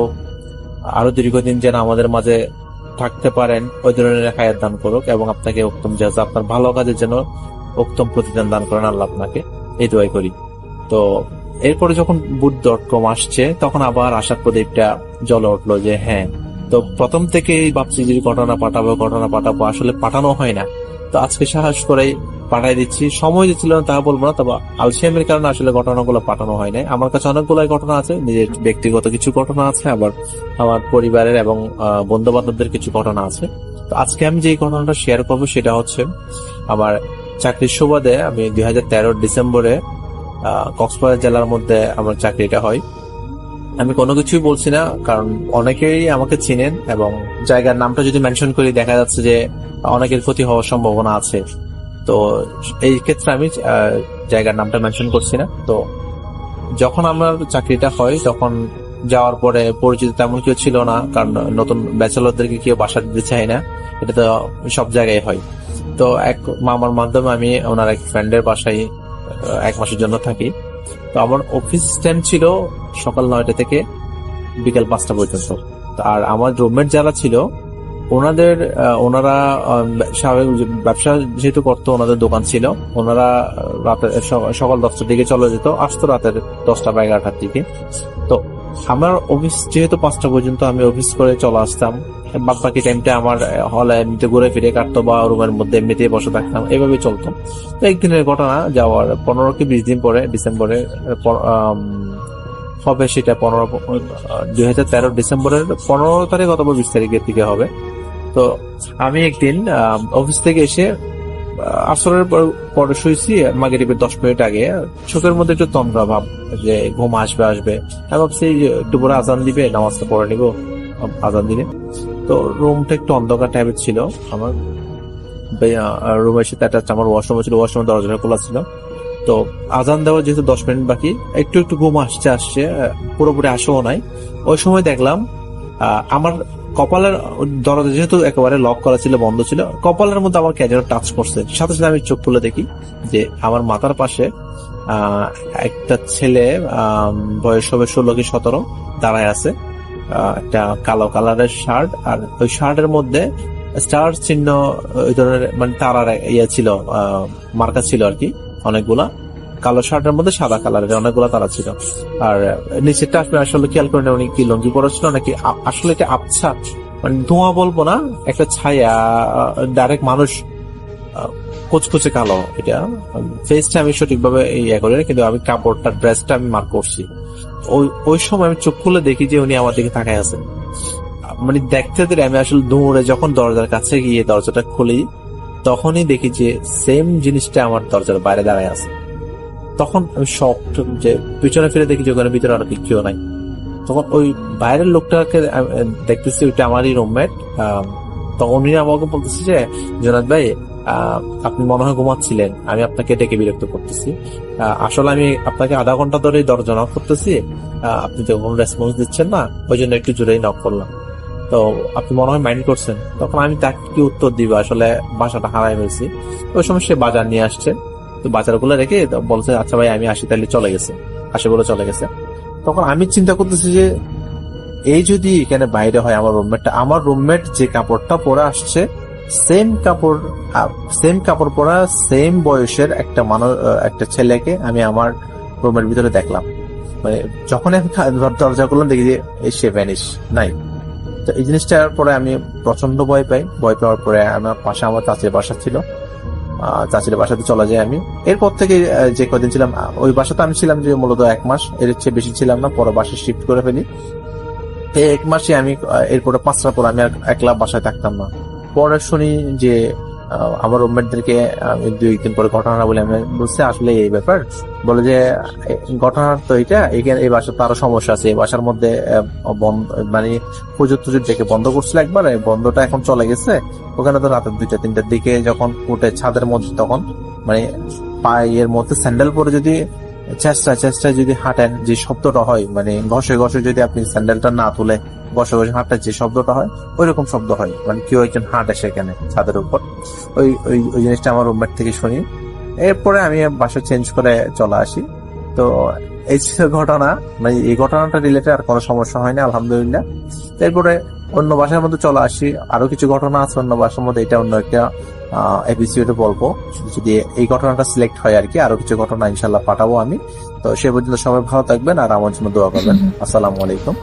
আরো দীর্ঘদিন যেন আমাদের মাঝে থাকতে পারেন ওই ধরনের হায়াত দান করুক, এবং আপনাকে উত্তম জাযা, আপনার ভালো কাজের জন্য উত্তম প্রতিদান দান করেন আল্লাহ আপনাকে, এই দোয়াই করি। তো এরপরে যখন boot.com আসছে তখন আবার আশার প্রদীপটা জ্বলে উঠলো যে হ্যাঁ। তো প্রথম থেকেই ভাবছি যে ঘটনা পাঠাবো, আসলে পাঠানো হয় না। তো আজকে সাহস করেই পাঠাই দিচ্ছি। সময় দিচ্ছিল না তা বলবো না, তবে আলসেমির কারণে আসলে ঘটনাগুলো পাঠানো হয় নাই। আমার কাছে অনেকগুলো ঘটনা আছে, নিজের ব্যক্তিগত কিছু ঘটনা আছে, আবার আমার পরিবারের এবং বন্ধু বান্ধবদের কিছু ঘটনা আছে। তো আজকে আমি যে ঘটনাটা শেয়ার করবো সেটা হচ্ছে আমার চাকরির সুবাদে আমি 2013 ডিসেম্বরে কক্সবাজার জেলার মধ্যে আমার চাকরিটা হয়। আমি কোনো কিছুই বলছি না, কারণ অনেকেই আমাকে চিনেন, এবং জায়গার নামটা যদি মেনশন করি দেখা যাচ্ছে যে অনেকের ক্ষতি হওয়ার সম্ভাবনা আছে। তো এই ক্ষেত্রে আমি জায়গার নামটা মেনশন করছি না। তো যখন আমার চাকরিটা হয় তখন যাওয়ার পরে পরিচিত তেমন কেউ ছিল না, কারণ নতুন ব্যাচেলরদেরকে কেউ বাসা দিতে চায় না, এটা তো সব জায়গায় হয়। তো এক মামার মাধ্যমে আমি ওনার এক ফ্রেন্ডের বাসায় 1 মাসের জন্য থাকি। তো আমার অফিস টাইম ছিল সকাল 9টা থেকে বিকেল 5টা পর্যন্ত। আর আমার রুমমেট যারা ছিল ওনারা স্বাভাবিক ব্যবসা যেহেতু করতো, ওনাদের দোকান ছিল, ওনারা রাতে সকাল 10টার দিকে চলে যেত, আসতো রাতের 10টা বা 11টার দিকে। তো আমার অফিস যেহেতু 5টা পর্যন্ত আমি অফিস করে চলে আসতাম, বাদ বাকি টাইমটা আমার হলে এমনিতে ঘুরে ফিরে কাটতো বা রুমের মধ্যে এমনিতেই বসে থাকতাম, এভাবে চলতো। তো একদিনের ঘটনা, যাওয়ার 15 কি 20 দিন পরে ডিসেম্বরে হবে, সেটা 2013 ডিসেম্বরের 15 তারিখ অথবা 20 তারিখের দিকে হবে। তো আমি একদিন অফিস থেকে এসে আসরের পরে শুয়েছি, মাগরিবের 10 মিনিট আগে চোখের মধ্যে একটু তন্দ্রা ভাব, যে ঘুম আসবে। আমি ভাবছি একটু পরে আজান দিবে, নামাজটা পড়ে নিবো, আজান দিলে। তো রুমটা একটু অন্ধকার টাইপের ছিল। আমার রুমের সাথে আমার ওয়াশরুম ছিল, ওয়াশরুমের দরজাটা খোলা ছিল। তো আজান দেওয়ার যেহেতু 10 মিনিট বাকি, একটু ঘুম আসছে, পুরোপুরি আসেও নাই। ওই সময় দেখলাম আমার কপালের দরজা যেহেতু একেবারে লক করা ছিল, বন্ধ ছিল, কপালের মধ্যে আমার কে যেন টাচ করছে। সাথে সাথে আমি চোখ খুলে দেখি যে আমার মাথার পাশে একটা ছেলে, বয়স হবে 16 কি 17, দাঁড়ায় আছে। একটা কালো কালারের শার্ট, আর ওই শার্টের মধ্যে স্টার চিহ্ন, ওই ধরনের মানে তারার ইয়ে ছিল, মার্কা ছিল আর কি অনেকগুলা। কালো শার্টের মধ্যে সাদা কালারের অনেকগুলো তারা ছিল। আর নিচেরটা আপনি আসলে খেয়াল করেন উনি কি লঙ্গি পরেছিল নাকি আসলে এটা আবছা, মানে ধোঁয়া বলবো না, একটা ছায়া, ডাইরেক্ট মানুষ, কুচকুচে কালো। এটা ফেসটা আমি সঠিকভাবে ইয়ে করি না, কিন্তু আমি কাপড়টা, ড্রেসটা আমি মার্ক করছি। ওই সময় আমি চোখ খুলে দেখি যে উনি আমার দিকে তাকায় আছেন। মানে দেখতে আমি আসলে দৌড়ে যখন দরজার কাছে গিয়ে দরজাটা খুলি, তখনই দেখি যে সেম জিনিসটা আমার দরজার বাইরে দাঁড়ায় আছে। তখন আমি শকড, যে পিছনে ফিরে দেখি যে ওখানে ভিতরে আর কেউ নাই। তখন ওই বাইরের লোকটাকে দেখতেছি, ওইটা আমারই রুমমেট। তখন উনি আমাকে বলতেছে যে জোনাদ ভাই, আপনি মনে হয় ঘুমাচ্ছিলেন, আমি আপনাকে ডেকে বিরক্ত করতেছি। আসলে আমি আপনাকে আধা ঘন্টা ধরে দরজা নক করতেছি, আপনি তো কোনো রেসপন্স দিচ্ছেন না, ওই জন্য একটু জোরেই নক করলাম। তো আপনি মনে হয় মাইন্ড করছেন। তখন আমি তাকে কি উত্তর দিব, আসলে বাসাটা হারাই ফেলছি। ওই সময় সে বাজার নিয়ে আসছে, তো বাজারগুলো রেখে বলছে আচ্ছা ভাই আমি আসি, তাহলে আসে বলে চলে গেছে। তখন আমি চিন্তা করতেছি যে এই যদি এখানে বাইরে হয় আমার রুমমেট যে কাপড়টা পরে আসছে, সেম কাপড় পরা, সেম বয়সের একটা ছেলেকে আমি আমার রুমের ভিতরে দেখলাম। মানে যখন আমি দরজা করলাম দেখি যে সে ভ্যানিশ নাই। তো এই জিনিসটার পরে আমি প্রচন্ড ভয় পাই। ভয় পাওয়ার পরে আমার পাশে আমার চাচির বাসা ছিল, চাচির বাসাতে চলে যাই আমি। এরপর থেকে যে কদিন ছিলাম ওই বাসাতে আমি ছিলাম যে মূলত 1 মাস, এর চেয়ে বেশি ছিলাম না। পরে বাসায় শিফট করে ফেলি। এই 1 মাসে আমি এরপরে 5টা পর আমি আর একলা বাসায় থাকতাম না। পরে শুনি যে আমার রুমমেটদেরকে 2 দিন পরে ঘটনা বলে আমি বলছি আসলে এই ব্যাপার, বলে যে ঘটনার তো এই বাসার তো আরো সমস্যা আছে। এই বাসার মধ্যে মানে পুজোর ডেকে বন্ধ করছিল একবার, বন্ধটা এখন চলে গেছে। ওখানে তো রাতের 2টা 3টার দিকে যখন উঠে ছাদের মধ্যে, তখন মানে পায়ের মধ্যে স্যান্ডেল পরে যদি চেষ্টায় যদি হাঁটেন, যে শব্দটা হয়, মানে ঘষে যদি আপনি স্যান্ডেলটা না তুলে ঘষে হাঁটার যে শব্দটা হয়, ওই রকম শব্দ হয়, মানে কেউ একজন হাঁটে সেখানে ছাদের উপর। ওই জিনিসটা আমার রুমমেট থেকে শুনি। এরপরে আমি বাসা চেঞ্জ করে চলে আসি। তো এই ছিল ঘটনা, মানে এই ঘটনাটা রিলেটেড আর কোনো সমস্যা হয়নি আলহামদুলিল্লাহ। এরপরে অন্য বাসার মধ্যে চলে আসি, আরো কিছু ঘটনা আছে অন্য বাসার মধ্যে, এটা অন্য একটা এপিসোডে বলবো যদি এই ঘটনাটা সিলেক্ট হয় আর কি। আরো কিছু ঘটনা ইনশাল্লাহ পাঠাবো আমি। তো সে পর্যন্ত সবাই ভালো থাকবেন আর আমার জন্য দোয়া করবেন। আসসালামু আলাইকুম।